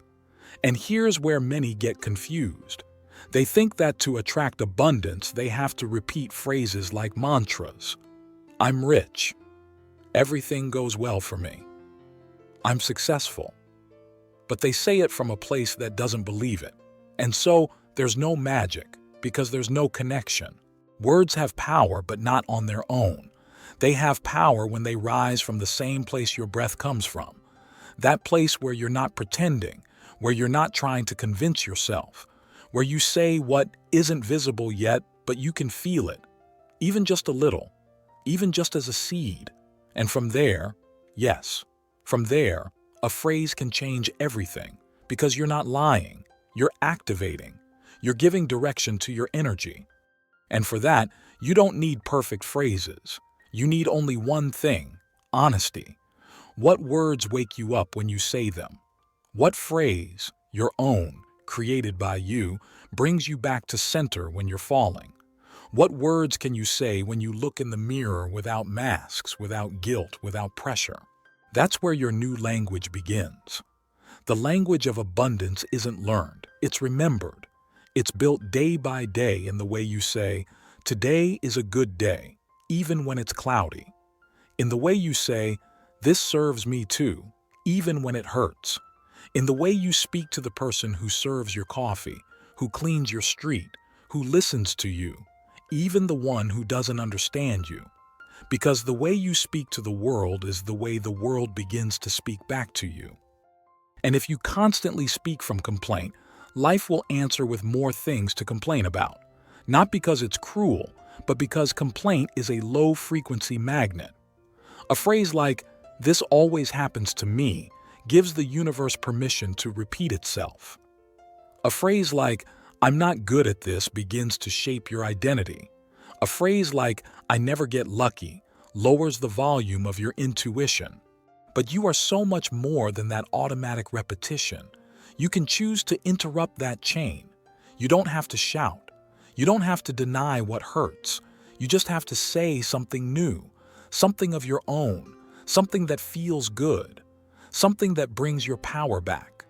And here's where many get confused. They think that to attract abundance, they have to repeat phrases like mantras. "I'm rich. Everything goes well for me. I'm successful." But they say it from a place that doesn't believe it. And so there's no magic, because there's no connection. Words have power, but not on their own. They have power when they rise from the same place your breath comes from. That place where you're not pretending, where you're not trying to convince yourself, where you say what isn't visible yet, but you can feel it, even just a little, even just as a seed. And from there, yes, from there, a phrase can change everything, because you're not lying, you're activating, you're giving direction to your energy. And for that, you don't need perfect phrases. You need only one thing: honesty. What words wake you up when you say them? What phrase, your own, created by you, brings you back to center when you're falling? What words can you say when you look in the mirror without masks, without guilt, without pressure? That's where your new language begins. The language of abundance isn't learned, it's remembered. It's built day by day in the way you say, "Today is a good day," even when it's cloudy. In the way you say, "This serves me too," even when it hurts. In the way you speak to the person who serves your coffee, who cleans your street, who listens to you, even the one who doesn't understand you. Because the way you speak to the world is the way the world begins to speak back to you. And if you constantly speak from complaint, life will answer with more things to complain about. Not because it's cruel, but because complaint is a low-frequency magnet. A phrase like, "This always happens to me," gives the universe permission to repeat itself. A phrase like, "I'm not good at this," begins to shape your identity. A phrase like, "I never get lucky," lowers the volume of your intuition. But you are so much more than that automatic repetition. You can choose to interrupt that chain. You don't have to shout. You don't have to deny what hurts. You just have to say something new, something of your own, something that feels good, something that brings your power back.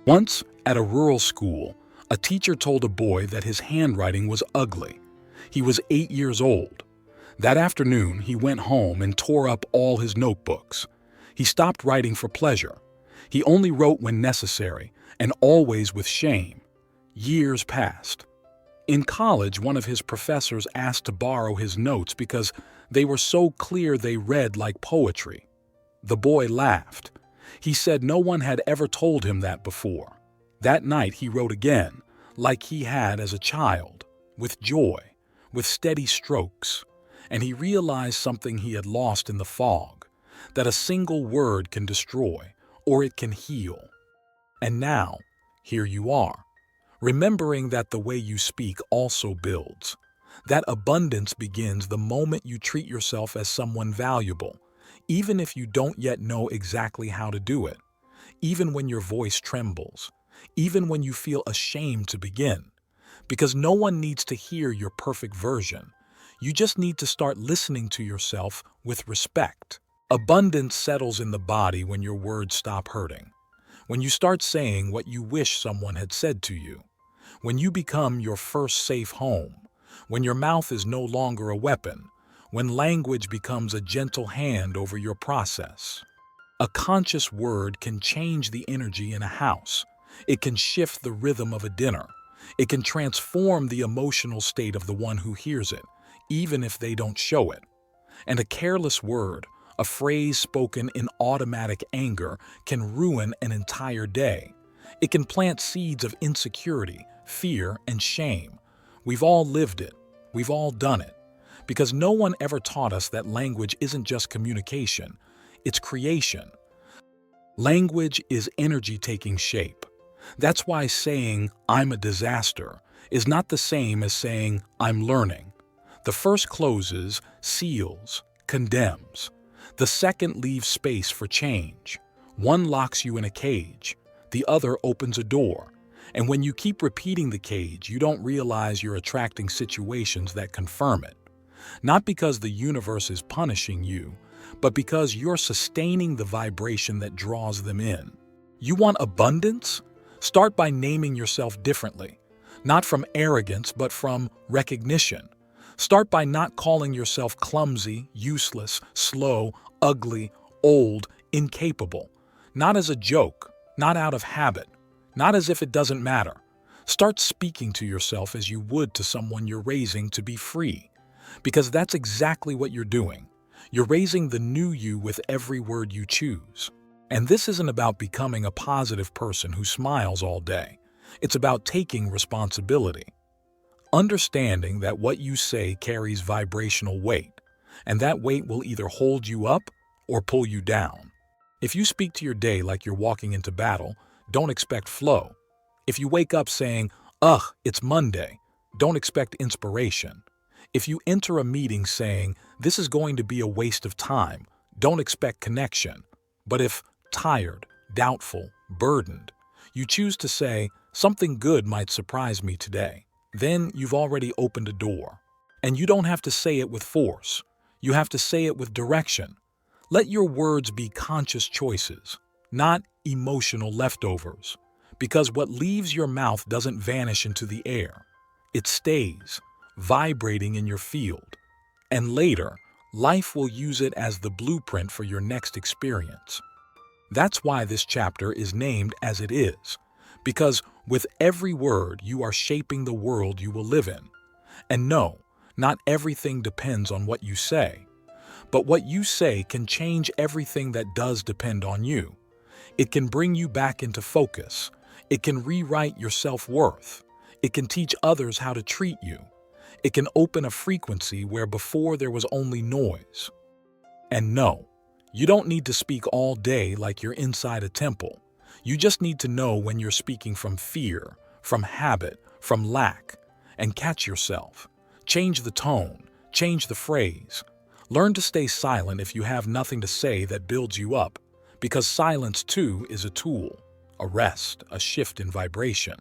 Once, at a rural school, a teacher told a boy that his handwriting was ugly. He was 8 years old. That afternoon, he went home and tore up all his notebooks. He stopped writing for pleasure. He only wrote when necessary, and always with shame. Years passed. In college, one of his professors asked to borrow his notes because they were so clear they read like poetry. The boy laughed. He said no one had ever told him that before. That night he wrote again, like he had as a child, with joy, with steady strokes, and he realized something he had lost in the fog, that a single word can destroy, or it can heal. And now, here you are, remembering that the way you speak also builds. That abundance begins the moment you treat yourself as someone valuable, even if you don't yet know exactly how to do it, even when your voice trembles, even when you feel ashamed to begin. Because no one needs to hear your perfect version. You just need to start listening to yourself with respect. Abundance settles in the body when your words stop hurting. When you start saying what you wish someone had said to you. When you become your first safe home. When your mouth is no longer a weapon. When language becomes a gentle hand over your process. A conscious word can change the energy in a house. It can shift the rhythm of a dinner. It can transform the emotional state of the one who hears it, even if they don't show it. And a careless word, a phrase spoken in automatic anger, can ruin an entire day. It can plant seeds of insecurity, fear, and shame. We've all lived it. We've all done it. Because no one ever taught us that language isn't just communication, it's creation. Language is energy taking shape. That's why saying, "I'm a disaster," is not the same as saying, "I'm learning." The first closes, seals, condemns. The second leaves space for change. One locks you in a cage. The other opens a door. And when you keep repeating the cage, you don't realize you're attracting situations that confirm it. Not because the universe is punishing you, but because you're sustaining the vibration that draws them in. You want abundance? Start by naming yourself differently. Not from arrogance, but from recognition. Start by not calling yourself clumsy, useless, slow, ugly, old, incapable. Not as a joke, not out of habit, not as if it doesn't matter. Start speaking to yourself as you would to someone you're raising to be free. Because that's exactly what you're doing. You're raising the new you with every word you choose. And this isn't about becoming a positive person who smiles all day. It's about taking responsibility. Understanding that what you say carries vibrational weight, and that weight will either hold you up or pull you down. If you speak to your day like you're walking into battle, don't expect flow. If you wake up saying, "Ugh, it's Monday," don't expect inspiration. If you enter a meeting saying, "This is going to be a waste of time," don't expect connection. But if tired, doubtful, burdened, you choose to say, "Something good might surprise me today," then you've already opened a door. And you don't have to say it with force. You have to say it with direction. Let your words be conscious choices, not emotional leftovers. Because what leaves your mouth doesn't vanish into the air. It stays, vibrating in your field. And later, life will use it as the blueprint for your next experience. That's why this chapter is named as it is, because with every word you are shaping the world you will live in. And no, not everything depends on what you say. But what you say can change everything that does depend on you. It can bring you back into focus. It can rewrite your self-worth. It can teach others how to treat you. It can open a frequency where before there was only noise. And no, you don't need to speak all day like you're inside a temple. You just need to know when you're speaking from fear, from habit, from lack, and catch yourself. Change the tone, change the phrase. Learn to stay silent if you have nothing to say that builds you up, because silence too is a tool, a rest, a shift in vibration.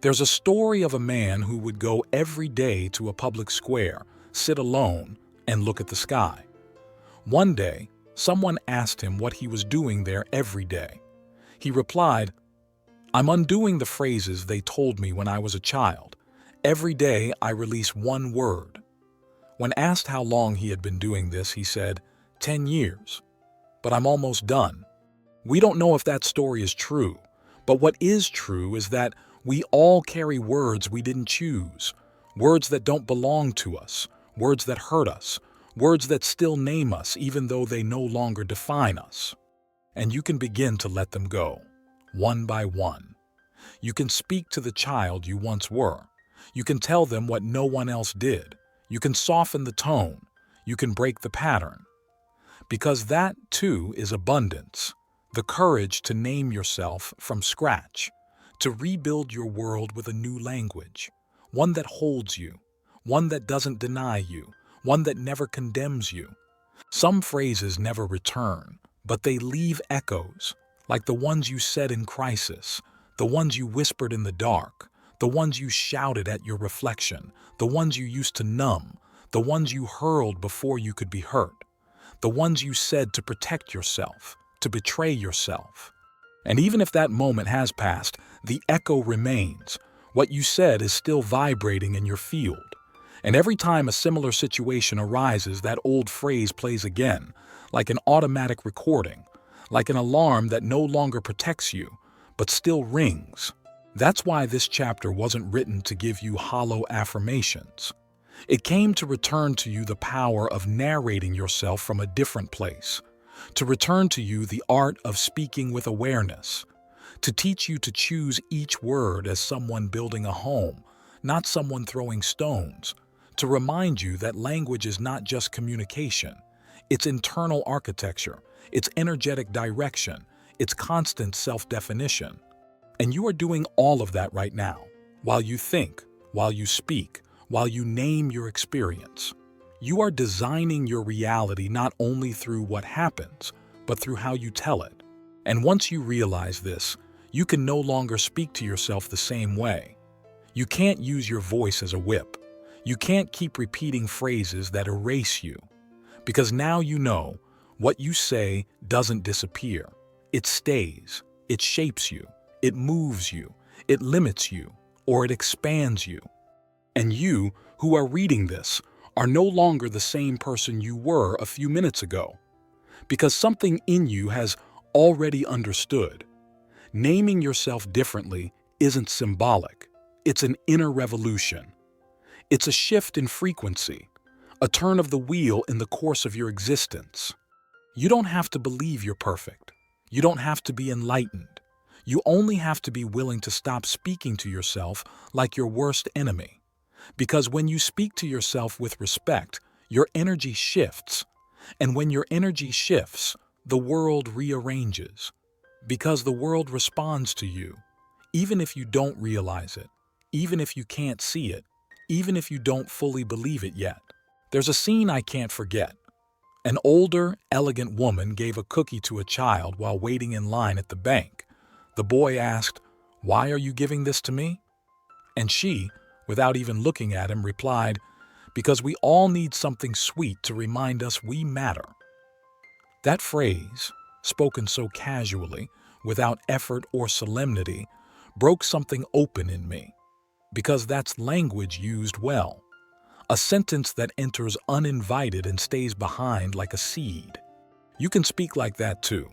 There's a story of a man who would go every day to a public square, sit alone, and look at the sky. One day, someone asked him what he was doing there every day. He replied, "I'm undoing the phrases they told me when I was a child. Every day I release one word." When asked how long he had been doing this, he said, 10 years. "But I'm almost done." We don't know if that story is true, but what is true is that we all carry words we didn't choose, words that don't belong to us, words that hurt us, words that still name us even though they no longer define us. And you can begin to let them go, one by one. You can speak to the child you once were. You can tell them what no one else did. You can soften the tone. You can break the pattern. Because that, too, is abundance. The courage to name yourself from scratch, to rebuild your world with a new language, one that holds you, one that doesn't deny you, one that never condemns you. Some phrases never return, but they leave echoes, like the ones you said in crisis, the ones you whispered in the dark, the ones you shouted at your reflection, the ones you used to numb, the ones you hurled before you could be hurt, the ones you said to protect yourself, to betray yourself. And even if that moment has passed, the echo remains. What you said is still vibrating in your field. And every time a similar situation arises, that old phrase plays again, like an automatic recording, like an alarm that no longer protects you, but still rings. That's why this chapter wasn't written to give you hollow affirmations. It came to return to you the power of narrating yourself from a different place, to return to you the art of speaking with awareness, to teach you to choose each word as someone building a home, not someone throwing stones, to remind you that language is not just communication, it's internal architecture, it's energetic direction, it's constant self-definition. And you are doing all of that right now, while you think, while you speak, while you name your experience. You are designing your reality not only through what happens, but through how you tell it. And once you realize this, you can no longer speak to yourself the same way. You can't use your voice as a whip. You can't keep repeating phrases that erase you. Because now you know, what you say doesn't disappear. It stays. It shapes you. It moves you. It limits you. Or it expands you. And you, who are reading this, are no longer the same person you were a few minutes ago. Because something in you has already understood. Naming yourself differently isn't symbolic. It's an inner revolution. It's a shift in frequency, a turn of the wheel in the course of your existence. You don't have to believe you're perfect. You don't have to be enlightened. You only have to be willing to stop speaking to yourself like your worst enemy. Because when you speak to yourself with respect, your energy shifts. And when your energy shifts, the world rearranges. Because the world responds to you, even if you don't realize it, even if you can't see it, even if you don't fully believe it yet. There's a scene I can't forget. An older, elegant woman gave a cookie to a child while waiting in line at the bank. The boy asked, "Why are you giving this to me?" And she, without even looking at him, replied, "Because we all need something sweet to remind us we matter." That phrase, spoken so casually, without effort or solemnity, broke something open in me. Because that's language used well. A sentence that enters uninvited and stays behind like a seed. You can speak like that too.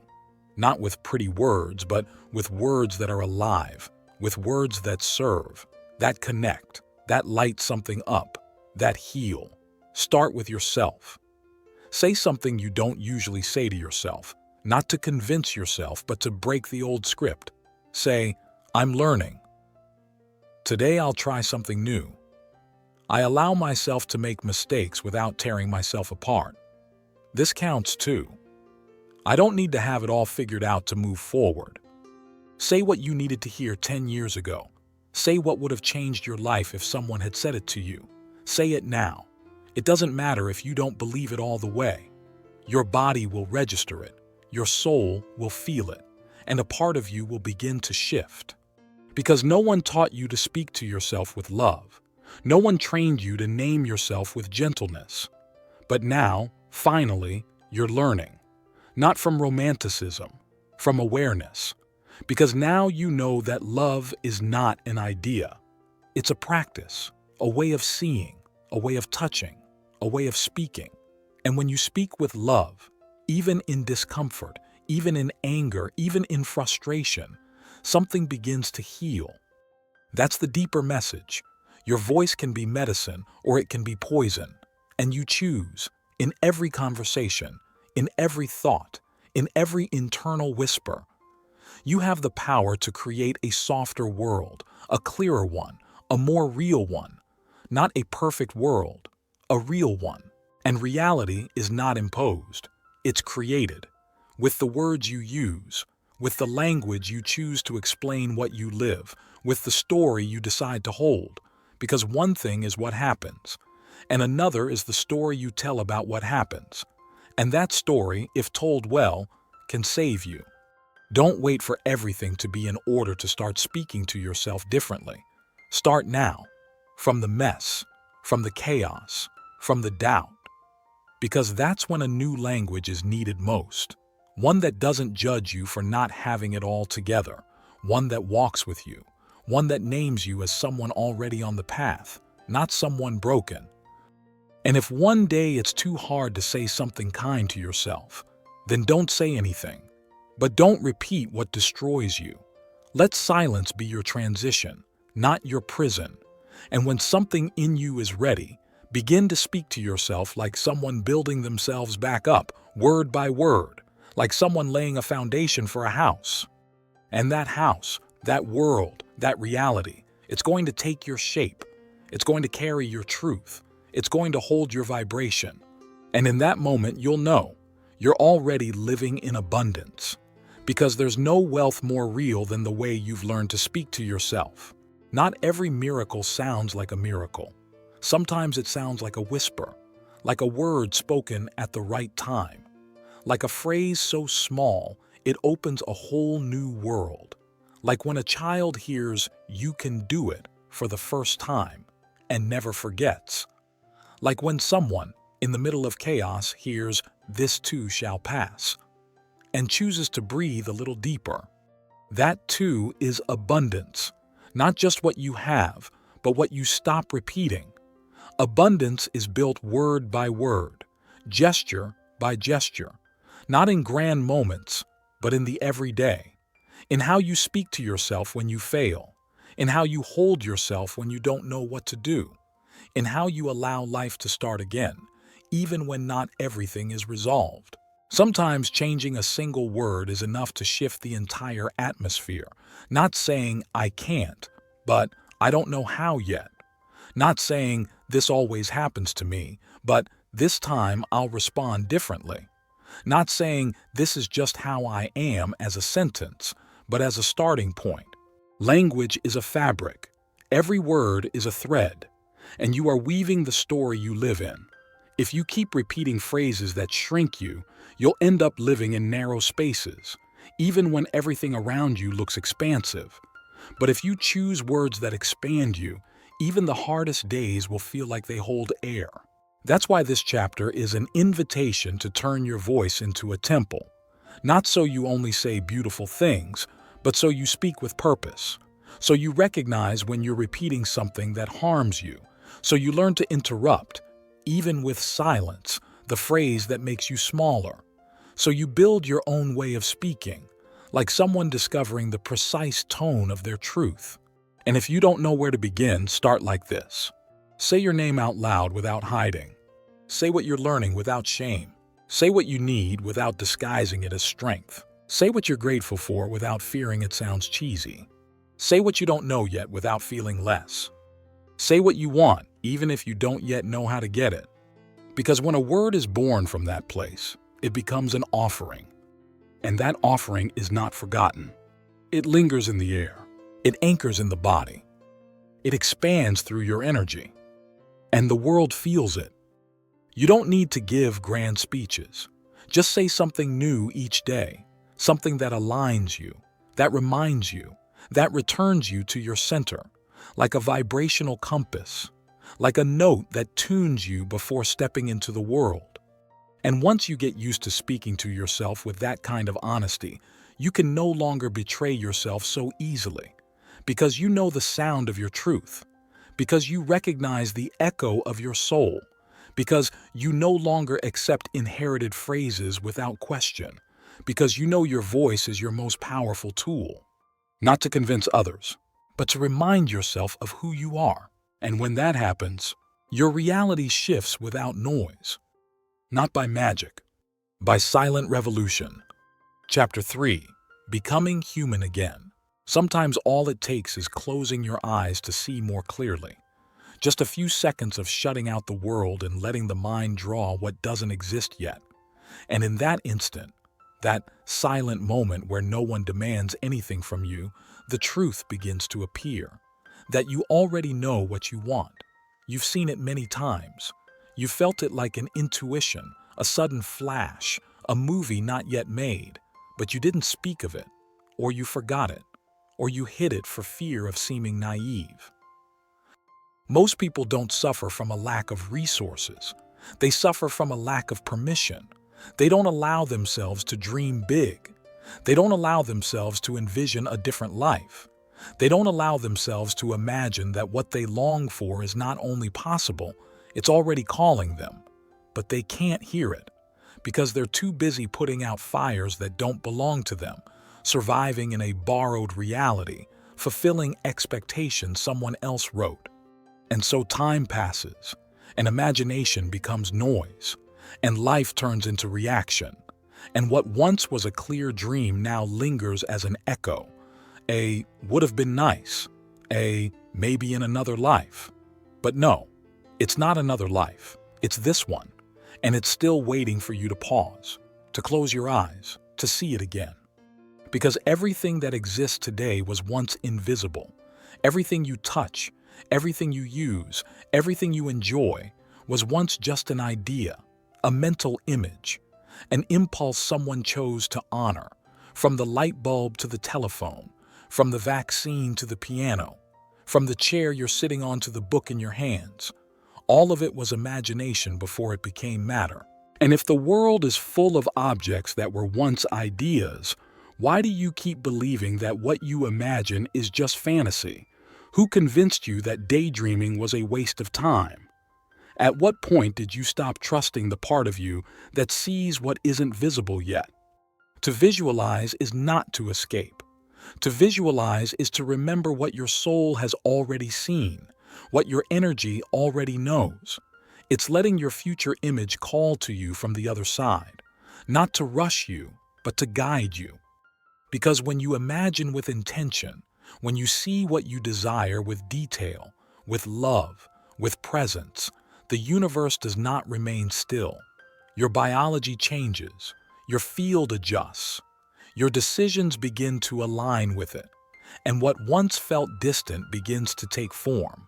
Not with pretty words, but with words that are alive, with words that serve, that connect, that light something up, that heal. Start with yourself. Say something you don't usually say to yourself, not to convince yourself, but to break the old script. Say, "I'm learning. Today I'll try something new. I allow myself to make mistakes without tearing myself apart. This counts too. I don't need to have it all figured out to move forward." Say what you needed to hear 10 years ago. Say what would have changed your life if someone had said it to you. Say it now. It doesn't matter if you don't believe it all the way. Your body will register it. Your soul will feel it. And a part of you will begin to shift. Because no one taught you to speak to yourself with love. No one trained you to name yourself with gentleness. But now, finally, you're learning. Not from romanticism, from awareness. Because now you know that love is not an idea. It's a practice, a way of seeing, a way of touching, a way of speaking. And when you speak with love, even in discomfort, even in anger, even in frustration, something begins to heal. That's the deeper message. Your voice can be medicine or it can be poison. And you choose, in every conversation, in every thought, in every internal whisper. You have the power to create a softer world, a clearer one, a more real one. Not a perfect world, a real one. And reality is not imposed. It's created. With the words you use, with the language you choose to explain what you live, with the story you decide to hold. Because one thing is what happens, and another is the story you tell about what happens. And that story, if told well, can save you. Don't wait for everything to be in order to start speaking to yourself differently. Start now, from the mess, from the chaos, from the doubt. Because that's when a new language is needed most. One that doesn't judge you for not having it all together. One that walks with you. One that names you as someone already on the path, not someone broken. And if one day it's too hard to say something kind to yourself, then don't say anything. But don't repeat what destroys you. Let silence be your transition, not your prison. And when something in you is ready, begin to speak to yourself like someone building themselves back up, word by word, like someone laying a foundation for a house. And that house, that world, that reality, it's going to take your shape. It's going to carry your truth. It's going to hold your vibration. And in that moment, you'll know you're already living in abundance. Because there's no wealth more real than the way you've learned to speak to yourself. Not every miracle sounds like a miracle. Sometimes it sounds like a whisper, like a word spoken at the right time, like a phrase so small it opens a whole new world, like when a child hears "you can do it" for the first time and never forgets, like when someone in the middle of chaos hears "this too shall pass" and chooses to breathe a little deeper. That too is abundance, not just what you have, but what you stop repeating. Abundance is built word by word, gesture by gesture, not in grand moments, but in the everyday, in how you speak to yourself when you fail, in how you hold yourself when you don't know what to do, in how you allow life to start again, even when not everything is resolved. Sometimes changing a single word is enough to shift the entire atmosphere, not saying "I can't," but "I don't know how yet." Not saying "this always happens to me," but "this time I'll respond differently." Not saying "this is just how I am" as a sentence, but as a starting point. Language is a fabric. Every word is a thread, and you are weaving the story you live in. If you keep repeating phrases that shrink you, you'll end up living in narrow spaces, even when everything around you looks expansive. But if you choose words that expand you, even the hardest days will feel like they hold air. That's why this chapter is an invitation to turn your voice into a temple. Not so you only say beautiful things, but so you speak with purpose. So you recognize when you're repeating something that harms you. So you learn to interrupt, even with silence, the phrase that makes you smaller. So you build your own way of speaking, like someone discovering the precise tone of their truth. And if you don't know where to begin, start like this. Say your name out loud without hiding. Say what you're learning without shame. Say what you need without disguising it as strength. Say what you're grateful for without fearing it sounds cheesy. Say what you don't know yet without feeling less. Say what you want, even if you don't yet know how to get it. Because when a word is born from that place, it becomes an offering. And that offering is not forgotten. It lingers in the air. It anchors in the body. It expands through your energy. And the world feels it. You don't need to give grand speeches. Just say something new each day. Something that aligns you, that reminds you, that returns you to your center, like a vibrational compass, like a note that tunes you before stepping into the world. And once you get used to speaking to yourself with that kind of honesty, you can no longer betray yourself so easily, because you know the sound of your truth, because you recognize the echo of your soul, because you no longer accept inherited phrases without question, because you know your voice is your most powerful tool, not to convince others, but to remind yourself of who you are. And when that happens, your reality shifts without noise, not by magic, by silent revolution. Chapter 3. Becoming Human Again. Sometimes all it takes is closing your eyes to see more clearly. Just a few seconds of shutting out the world and letting the mind draw what doesn't exist yet. And in that instant, that silent moment where no one demands anything from you, the truth begins to appear. That you already know what you want. You've seen it many times. You felt it like an intuition, a sudden flash, a movie not yet made, but you didn't speak of it, or you forgot it, or you hid it for fear of seeming naive. Most people don't suffer from a lack of resources. They suffer from a lack of permission. They don't allow themselves to dream big. They don't allow themselves to envision a different life. They don't allow themselves to imagine that what they long for is not only possible, it's already calling them. But they can't hear it because they're too busy putting out fires that don't belong to them, surviving in a borrowed reality, fulfilling expectations someone else wrote. And so time passes, and imagination becomes noise, and life turns into reaction. And what once was a clear dream now lingers as an echo. A would have been nice, a maybe in another life. But no, it's not another life, it's this one. And it's still waiting for you to pause, to close your eyes, to see it again. Because everything that exists today was once invisible. Everything you touch, everything you use, everything you enjoy was once just an idea, a mental image, an impulse someone chose to honor, from the light bulb to the telephone, from the vaccine to the piano, from the chair you're sitting on to the book in your hands. All of it was imagination before it became matter. And if the world is full of objects that were once ideas, why do you keep believing that what you imagine is just fantasy? Who convinced you that daydreaming was a waste of time? At what point did you stop trusting the part of you that sees what isn't visible yet? To visualize is not to escape. To visualize is to remember what your soul has already seen, what your energy already knows. It's letting your future image call to you from the other side, not to rush you, but to guide you. Because when you imagine with intention, when you see what you desire with detail, with love, with presence, the universe does not remain still. Your biology changes, your field adjusts, your decisions begin to align with it, and what once felt distant begins to take form.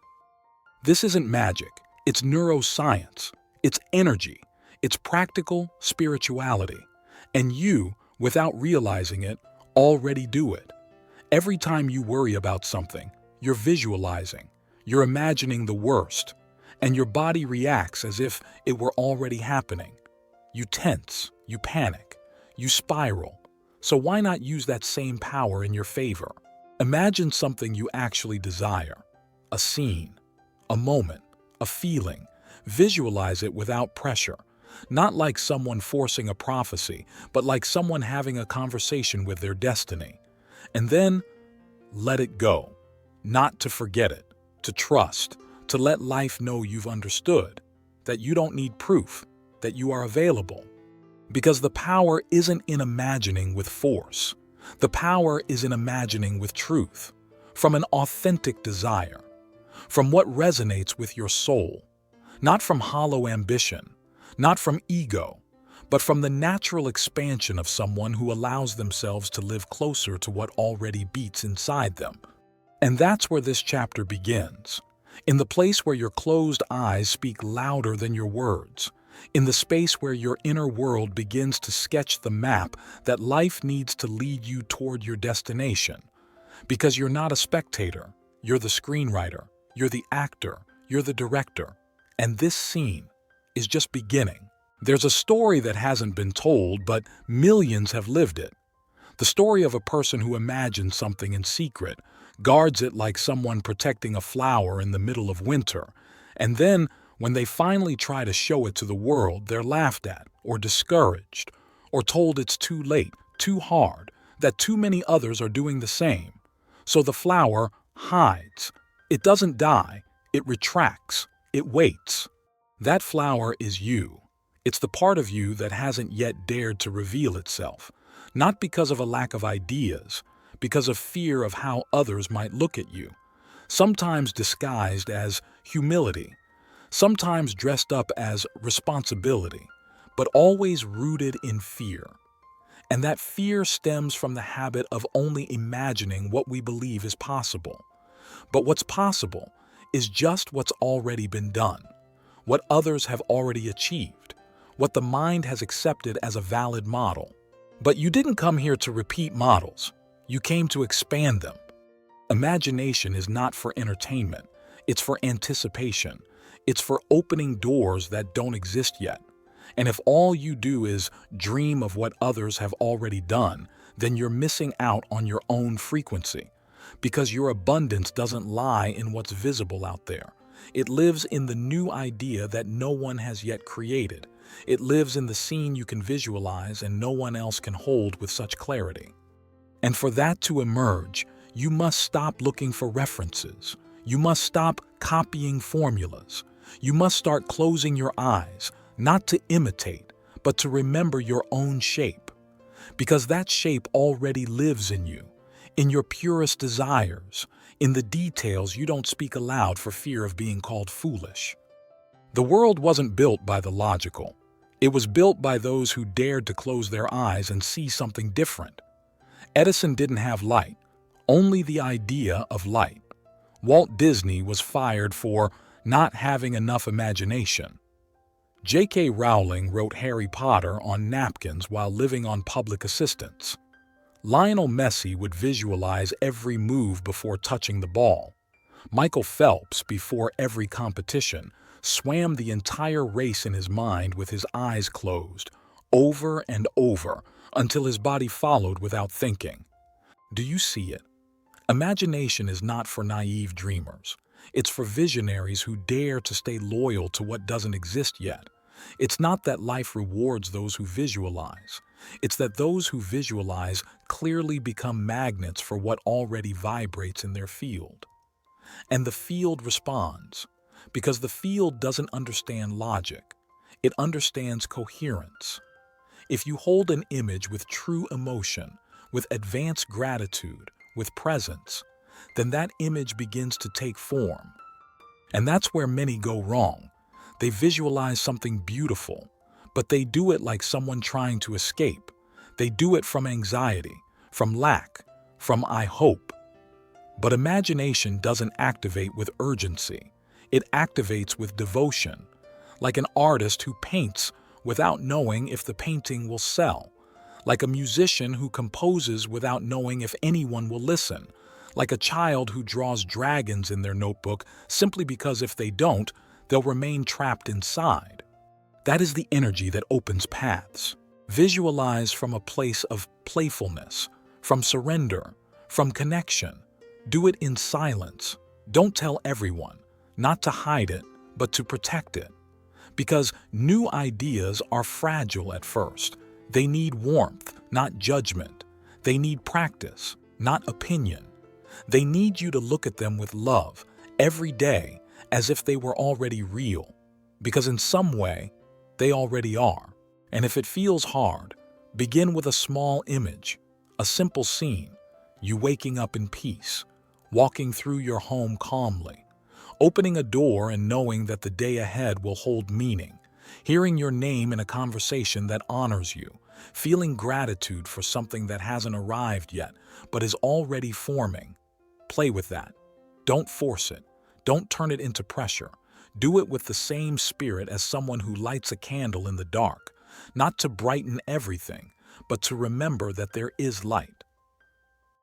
This isn't magic, it's neuroscience, it's energy, it's practical spirituality, and you, without realizing it, already do it. Every time you worry about something, you're visualizing, you're imagining the worst, and your body reacts as if it were already happening. You tense, you panic, you spiral. So why not use that same power in your favor? Imagine something you actually desire, a scene, a moment, a feeling. Visualize it without pressure, not like someone forcing a prophecy, but like someone having a conversation with their destiny. And then let it go, not to forget it, to trust, to let life know you've understood, that you don't need proof, that you are available. Because the power isn't in imagining with force. The power is in imagining with truth, from an authentic desire, from what resonates with your soul, not from hollow ambition, not from ego, but from the natural expansion of someone who allows themselves to live closer to what already beats inside them. And that's where this chapter begins, in the place where your closed eyes speak louder than your words, in the space where your inner world begins to sketch the map that life needs to lead you toward your destination. Because you're not a spectator, you're the screenwriter, you're the actor, you're the director, and this scene is just beginning. There's a story that hasn't been told, but millions have lived it. The story of a person who imagines something in secret, guards it like someone protecting a flower in the middle of winter, and then, when they finally try to show it to the world, they're laughed at, or discouraged, or told it's too late, too hard, that too many others are doing the same. So the flower hides. It doesn't die, it retracts, it waits. That flower is you. It's the part of you that hasn't yet dared to reveal itself, not because of a lack of ideas, because of fear of how others might look at you. sometimes disguised as humility, sometimes dressed up as responsibility, but always rooted in fear. And that fear stems from the habit of only imagining what we believe is possible. But what's possible is just what's already been done, what others have already achieved, what the mind has accepted as a valid model. But you didn't come here to repeat models. You came to expand them. Imagination is not for entertainment. It's for anticipation. It's for opening doors that don't exist yet. And if all you do is dream of what others have already done, then you're missing out on your own frequency. Because your abundance doesn't lie in what's visible out there. It lives in the new idea that no one has yet created. It lives in the scene you can visualize and no one else can hold with such clarity. And for that to emerge, you must stop looking for references. You must stop copying formulas. You must start closing your eyes, not to imitate, but to remember your own shape. Because that shape already lives in you, in your purest desires, in the details you don't speak aloud for fear of being called foolish. The world wasn't built by the logical. It was built by those who dared to close their eyes and see something different. Edison didn't have light, only the idea of light. Walt Disney was fired for not having enough imagination. J.K. Rowling wrote Harry Potter on napkins while living on public assistance. Lionel Messi would visualize every move before touching the ball. Michael Phelps, before every competition, swam the entire race in his mind with his eyes closed, over and over, until his body followed without thinking. Do you see it? Imagination is not for naive dreamers. It's for visionaries who dare to stay loyal to what doesn't exist yet. It's not that life rewards those who visualize. It's that those who visualize clearly become magnets for what already vibrates in their field. And the field responds, because the field doesn't understand logic. It understands coherence. If you hold an image with true emotion, with advanced gratitude, with presence, then that image begins to take form. And that's where many go wrong. They visualize something beautiful, but they do it like someone trying to escape. They do it from anxiety, from lack, from I hope. But imagination doesn't activate with urgency. It activates with devotion, like an artist who paints without knowing if the painting will sell, like a musician who composes without knowing if anyone will listen, like a child who draws dragons in their notebook simply because if they don't, they'll remain trapped inside. That is the energy that opens paths. Visualize from a place of playfulness, from surrender, from connection. Do it in silence. Don't tell everyone, not to hide it, but to protect it. Because new ideas are fragile at first. They need warmth, not judgment. They need practice, not opinion. They need you to look at them with love every day as if they were already real, because in some way, they already are. And if it feels hard, begin with a small image, a simple scene, you waking up in peace, walking through your home calmly, opening a door and knowing that the day ahead will hold meaning, hearing your name in a conversation that honors you, feeling gratitude for something that hasn't arrived yet, but is already forming. Play with that. Don't force it. Don't turn it into pressure. Do it with the same spirit as someone who lights a candle in the dark, not to brighten everything, but to remember that there is light.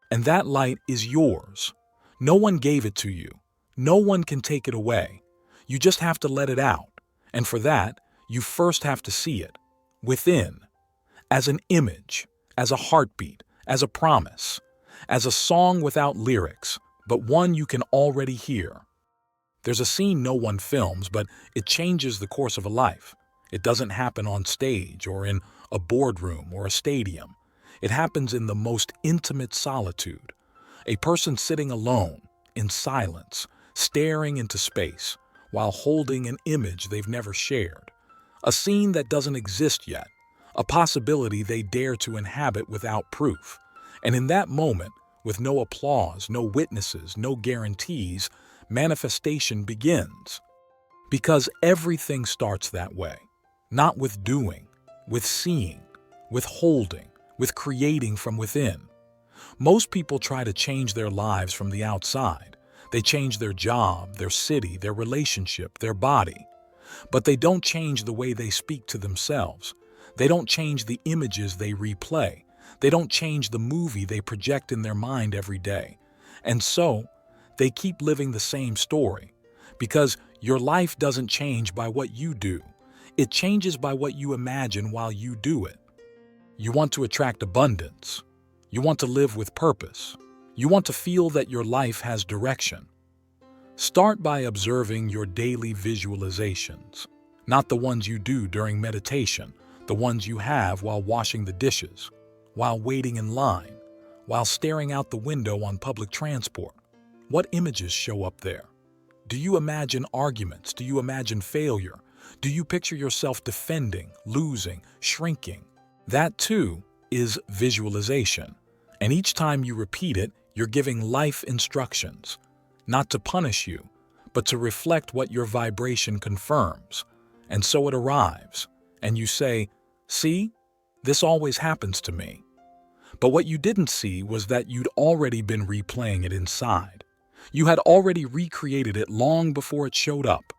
And that light is yours. No one gave it to you. No one can take it away. You just have to let it out. And for that, you first have to see it, within, as an image, as a heartbeat, as a promise, as a song without lyrics, but one you can already hear. There's a scene no one films, but it changes the course of a life. It doesn't happen on stage or in a boardroom or a stadium. It happens in the most intimate solitude. A person sitting alone, in silence, staring into space, while holding an image they've never shared. A scene that doesn't exist yet, a possibility they dare to inhabit without proof. And in that moment, with no applause, no witnesses, no guarantees, manifestation begins. Because everything starts that way. Not with doing, with seeing, with holding, with creating from within. Most people try to change their lives from the outside. They change their job, their city, their relationship, their body. But they don't change the way they speak to themselves. They don't change the images they replay. They don't change the movie they project in their mind every day. And so, they keep living the same story. Because your life doesn't change by what you do. It changes by what you imagine while you do it. You want to attract abundance. You want to live with purpose. You want to feel that your life has direction. Start by observing your daily visualizations, not the ones you do during meditation, the ones you have while washing the dishes, while waiting in line, while staring out the window on public transport. What images show up there? Do you imagine arguments? Do you imagine failure? Do you picture yourself defending, losing, shrinking? That too is visualization. And each time you repeat it, you're giving life instructions, not to punish you, but to reflect what your vibration confirms. And so it arrives, and you say, "See, this always happens to me." But what you didn't see was that you'd already been replaying it inside. You had already recreated it long before it showed up.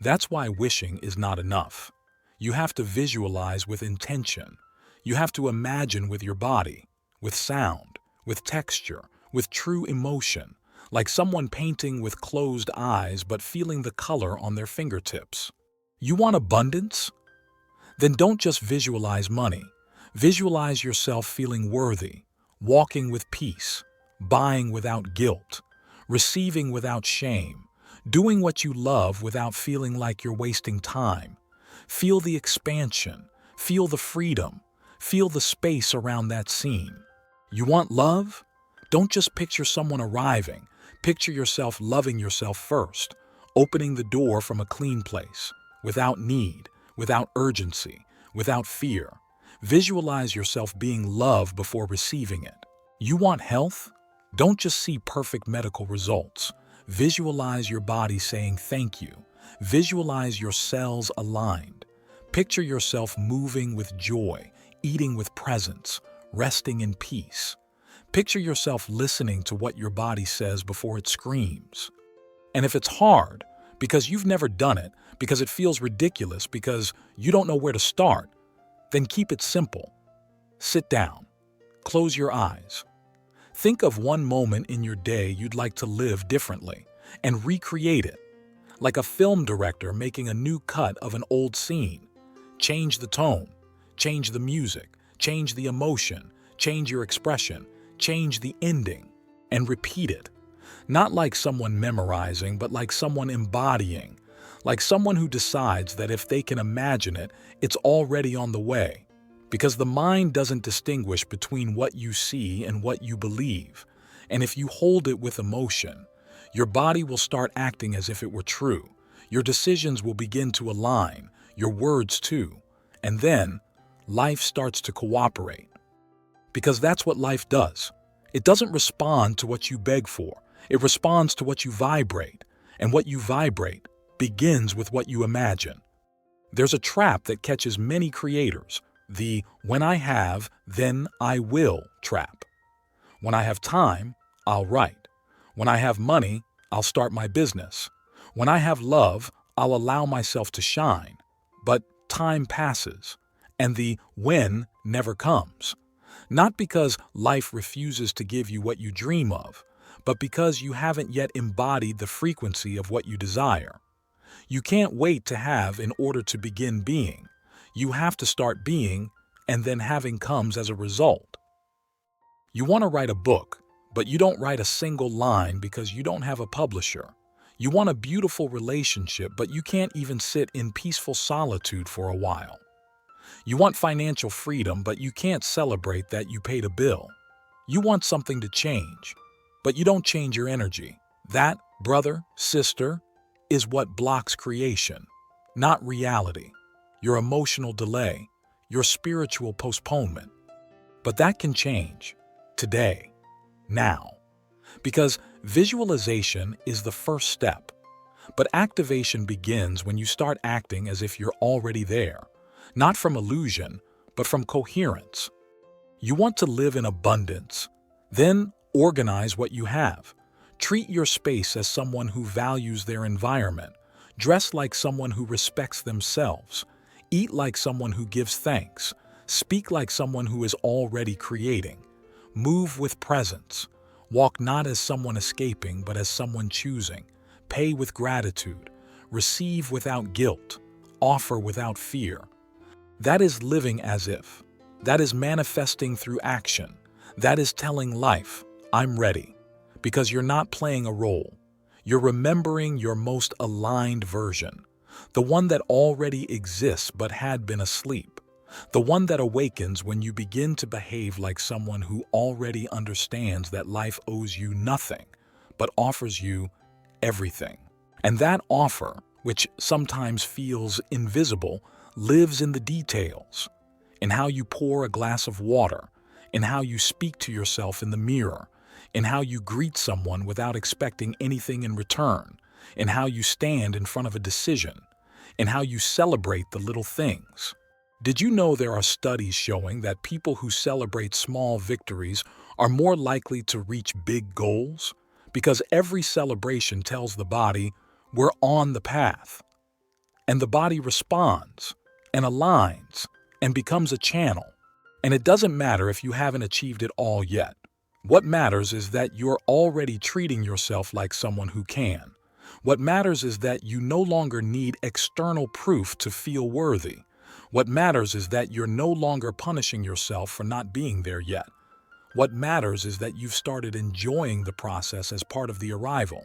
That's why wishing is not enough. You have to visualize with intention. You have to imagine with your body, with sound, with texture, with true emotion, like someone painting with closed eyes but feeling the color on their fingertips. You want abundance? Then don't just visualize money. Visualize yourself feeling worthy, walking with peace, buying without guilt, receiving without shame, doing what you love without feeling like you're wasting time. Feel the expansion, feel the freedom, feel the space around that scene. You want love? Don't just picture someone arriving. Picture yourself loving yourself first, opening the door from a clean place, without need, without urgency, without fear. Visualize yourself being loved before receiving it. You want health? Don't just see perfect medical results. Visualize your body saying thank you. Visualize your cells aligned. Picture yourself moving with joy, eating with presence, resting in peace. Picture yourself listening to what your body says before it screams. And if it's hard, because you've never done it, because it feels ridiculous, because you don't know where to start, then keep it simple. Sit down. Close your eyes. Think of one moment in your day you'd like to live differently and recreate it. Like a film director making a new cut of an old scene. Change the tone, change the music, change the emotion, change your expression, change the ending, and repeat it. Not like someone memorizing, but like someone embodying. Like someone who decides that if they can imagine it, it's already on the way. Because the mind doesn't distinguish between what you see and what you believe. And if you hold it with emotion, your body will start acting as if it were true. Your decisions will begin to align, your words too. And then, life starts to cooperate. Because that's what life does. It doesn't respond to what you beg for. It responds to what you vibrate. And what you vibrate begins with what you imagine. There's a trap that catches many creators. The "when I have, then I will" trap. When I have time, I'll write. When I have money, I'll start my business. When I have love, I'll allow myself to shine. But time passes, and the when never comes. Not because life refuses to give you what you dream of, but because you haven't yet embodied the frequency of what you desire. You can't wait to have in order to begin being. You have to start being, and then having comes as a result. You want to write a book, but you don't write a single line because you don't have a publisher. You want a beautiful relationship, but you can't even sit in peaceful solitude for a while. You want financial freedom, but you can't celebrate that you paid a bill. You want something to change, but you don't change your energy. That, brother, sister, is what blocks creation, not reality. Your emotional delay, your spiritual postponement. But that can change. Today. now. Because visualization is the first step, but activation begins when you start acting as if you're already there, not from illusion, but from coherence. You want to live in abundance. Then organize what you have. Treat your space as someone who values their environment. Dress like someone who respects themselves. Eat like someone who gives thanks. Speak like someone who is already creating. Move with presence. Walk not as someone escaping, but as someone choosing. Pay with gratitude. Receive without guilt. Offer without fear. That is living as if. That is manifesting through action. That is telling life, I'm ready. Because you're not playing a role. You're remembering your most aligned version. The one that already exists but had been asleep. The one that awakens when you begin to behave like someone who already understands that life owes you nothing, but offers you everything. And that offer, which sometimes feels invisible, lives in the details. In how you pour a glass of water, in how you speak to yourself in the mirror, in how you greet someone without expecting anything in return, in how you stand in front of a decision, in how you celebrate the little things. Did you know there are studies showing that people who celebrate small victories are more likely to reach big goals? Because every celebration tells the body, we're on the path. And the body responds and aligns and becomes a channel. And it doesn't matter if you haven't achieved it all yet. What matters is that you're already treating yourself like someone who can. What matters is that you no longer need external proof to feel worthy. What matters is that you're no longer punishing yourself for not being there yet. What matters is that you've started enjoying the process as part of the arrival.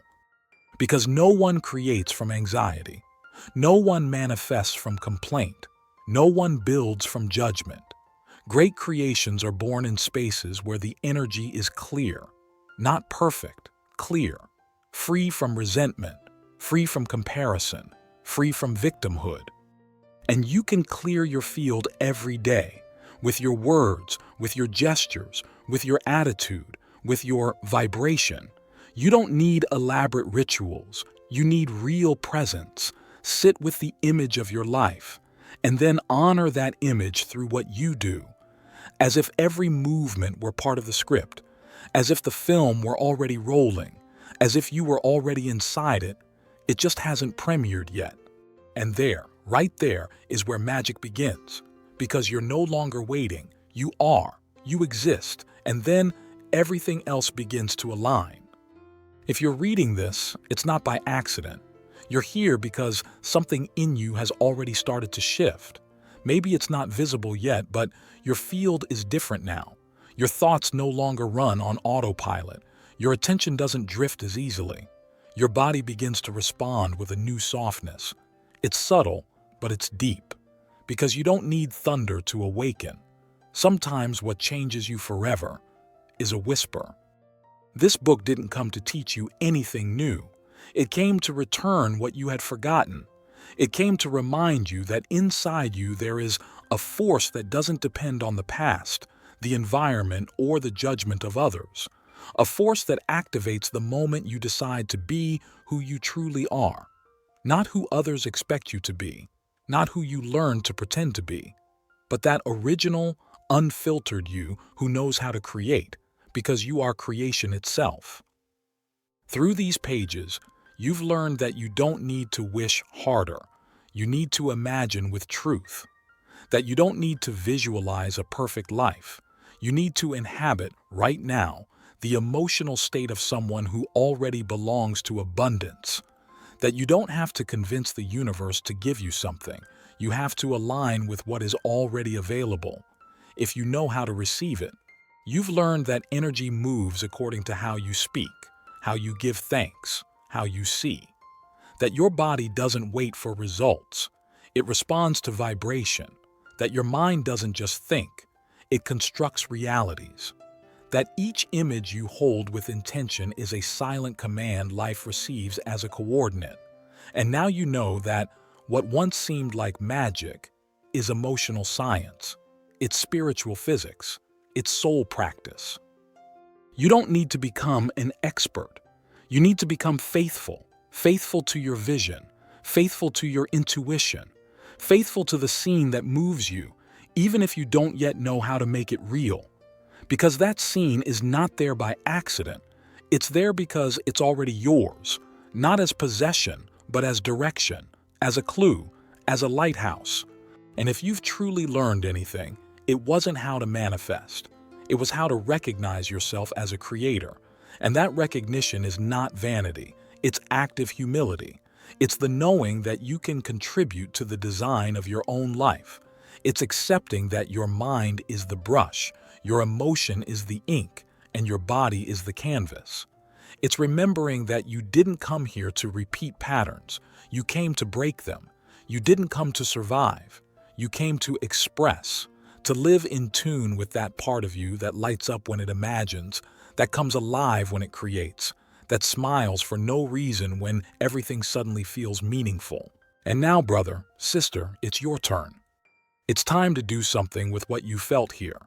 Because no one creates from anxiety. No one manifests from complaint. No one builds from judgment. Great creations are born in spaces where the energy is clear, not perfect, clear, free from resentment, free from comparison, free from victimhood. And you can clear your field every day with your words, with your gestures, with your attitude, with your vibration. You don't need elaborate rituals. You need real presence. Sit with the image of your life, and then honor that image through what you do, as if every movement were part of the script, as if the film were already rolling, as if you were already inside it. It just hasn't premiered yet. And there, right there, is where magic begins, because you're no longer waiting. You are, you exist, and then everything else begins to align. If you're reading this, it's not by accident. You're here because something in you has already started to shift. Maybe it's not visible yet, but your field is different now. Your thoughts no longer run on autopilot. Your attention doesn't drift as easily. Your body begins to respond with a new softness. It's subtle, but it's deep. Because you don't need thunder to awaken. Sometimes what changes you forever is a whisper. This book didn't come to teach you anything new. It came to return what you had forgotten. It came to remind you that inside you there is a force that doesn't depend on the past, the environment, or the judgment of others. A force that activates the moment you decide to be who you truly are. Not who others expect you to be, not who you learn to pretend to be, but that original, unfiltered you who knows how to create, because you are creation itself. Through these pages, you've learned that you don't need to wish harder. You need to imagine with truth. That you don't need to visualize a perfect life. You need to inhabit, right now, the emotional state of someone who already belongs to abundance. That you don't have to convince the universe to give you something. You have to align with what is already available. If you know how to receive it, you've learned that energy moves according to how you speak, how you give thanks, how you see. That your body doesn't wait for results. It responds to vibration. That your mind doesn't just think. It constructs realities. That each image you hold with intention is a silent command life receives as a coordinate. And now you know that what once seemed like magic is emotional science. It's spiritual physics. It's soul practice. You don't need to become an expert. You need to become faithful, faithful to your vision, faithful to your intuition, faithful to the scene that moves you, even if you don't yet know how to make it real. Because that scene is not there by accident. It's there because it's already yours, not as possession, but as direction, as a clue, as a lighthouse. And if you've truly learned anything, it wasn't how to manifest. It was how to recognize yourself as a creator. And that recognition is not vanity. It's active humility. It's the knowing that you can contribute to the design of your own life. It's accepting that your mind is the brush, your emotion is the ink, and your body is the canvas. It's remembering that you didn't come here to repeat patterns. You came to break them. You didn't come to survive. You came to express, to live in tune with that part of you that lights up when it imagines, that comes alive when it creates, that smiles for no reason when everything suddenly feels meaningful. And now, brother, sister, it's your turn. It's time to do something with what you felt here.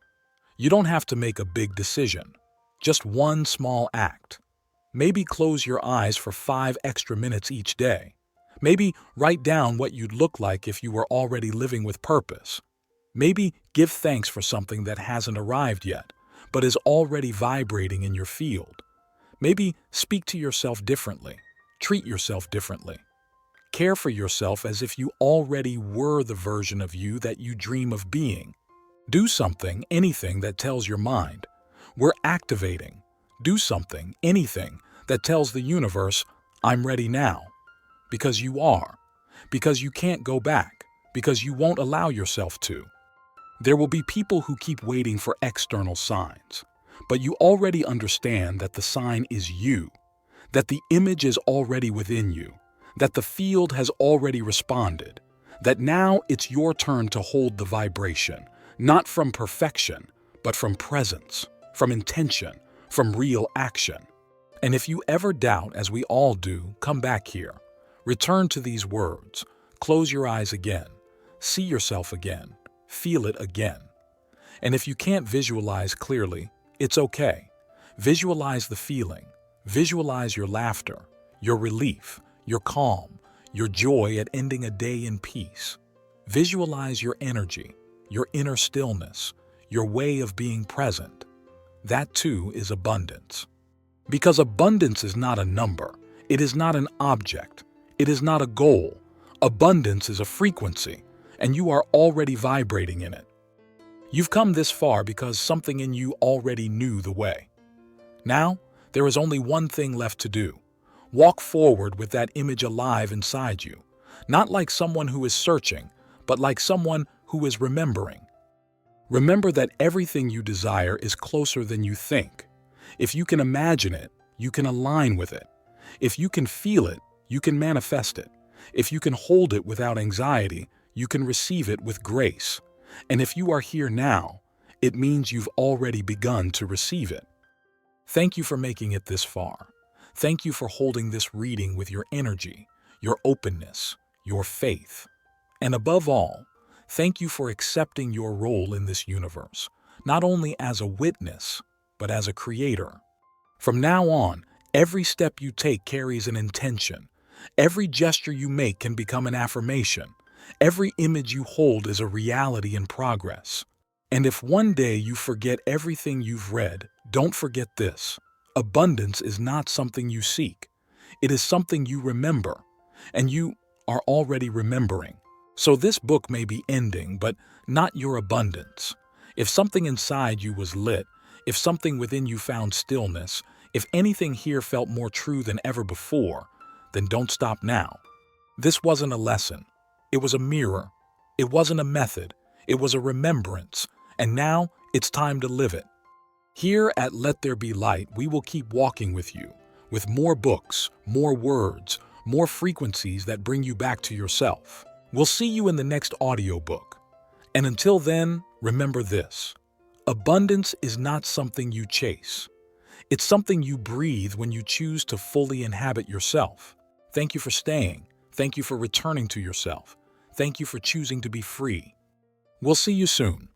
You don't have to make a big decision, just one small act. Maybe close your eyes for 5 extra minutes each day. Maybe write down what you'd look like if you were already living with purpose. Maybe give thanks for something that hasn't arrived yet, but is already vibrating in your field. Maybe speak to yourself differently, treat yourself differently. Care for yourself as if you already were the version of you that you dream of being. Do something, anything that tells your mind, we're activating. Do something, anything that tells the universe, I'm ready now. Because you are. Because you can't go back. Because you won't allow yourself to. There will be people who keep waiting for external signs. But you already understand that the sign is you, that the image is already within you, that the field has already responded, that now it's your turn to hold the vibration, not from perfection, but from presence, from intention, from real action. And if you ever doubt, as we all do, come back here. Return to these words. Close your eyes again. See yourself again. Feel it again. And if you can't visualize clearly, it's okay. Visualize the feeling. Visualize your laughter, your relief, your calm, your joy at ending a day in peace. Visualize your energy, your inner stillness, your way of being present. That too is abundance. Because abundance is not a number. It is not an object. It is not a goal. Abundance is a frequency, and you are already vibrating in it. You've come this far because something in you already knew the way. Now, there is only one thing left to do. Walk forward with that image alive inside you, not like someone who is searching, but like someone who is remembering. Remember that everything you desire is closer than you think. If you can imagine it, you can align with it. If you can feel it, you can manifest it. If you can hold it without anxiety, you can receive it with grace. And if you are here now, it means you've already begun to receive it. Thank you for making it this far. Thank you for holding this reading with your energy, your openness, your faith. And above all, thank you for accepting your role in this universe, not only as a witness, but as a creator. From now on, every step you take carries an intention. Every gesture you make can become an affirmation. Every image you hold is a reality in progress. And if one day you forget everything you've read, don't forget this. Abundance is not something you seek. It is something you remember, and you are already remembering. So this book may be ending, but not your abundance. If something inside you was lit, if something within you found stillness, if anything here felt more true than ever before, then don't stop now. This wasn't a lesson. It was a mirror. It wasn't a method. It was a remembrance. And now it's time to live it. Here at Let There Be Light, we will keep walking with you, with more books, more words, more frequencies that bring you back to yourself. We'll see you in the next audiobook. And until then, remember this. Abundance is not something you chase. It's something you breathe when you choose to fully inhabit yourself. Thank you for staying. Thank you for returning to yourself. Thank you for choosing to be free. We'll see you soon.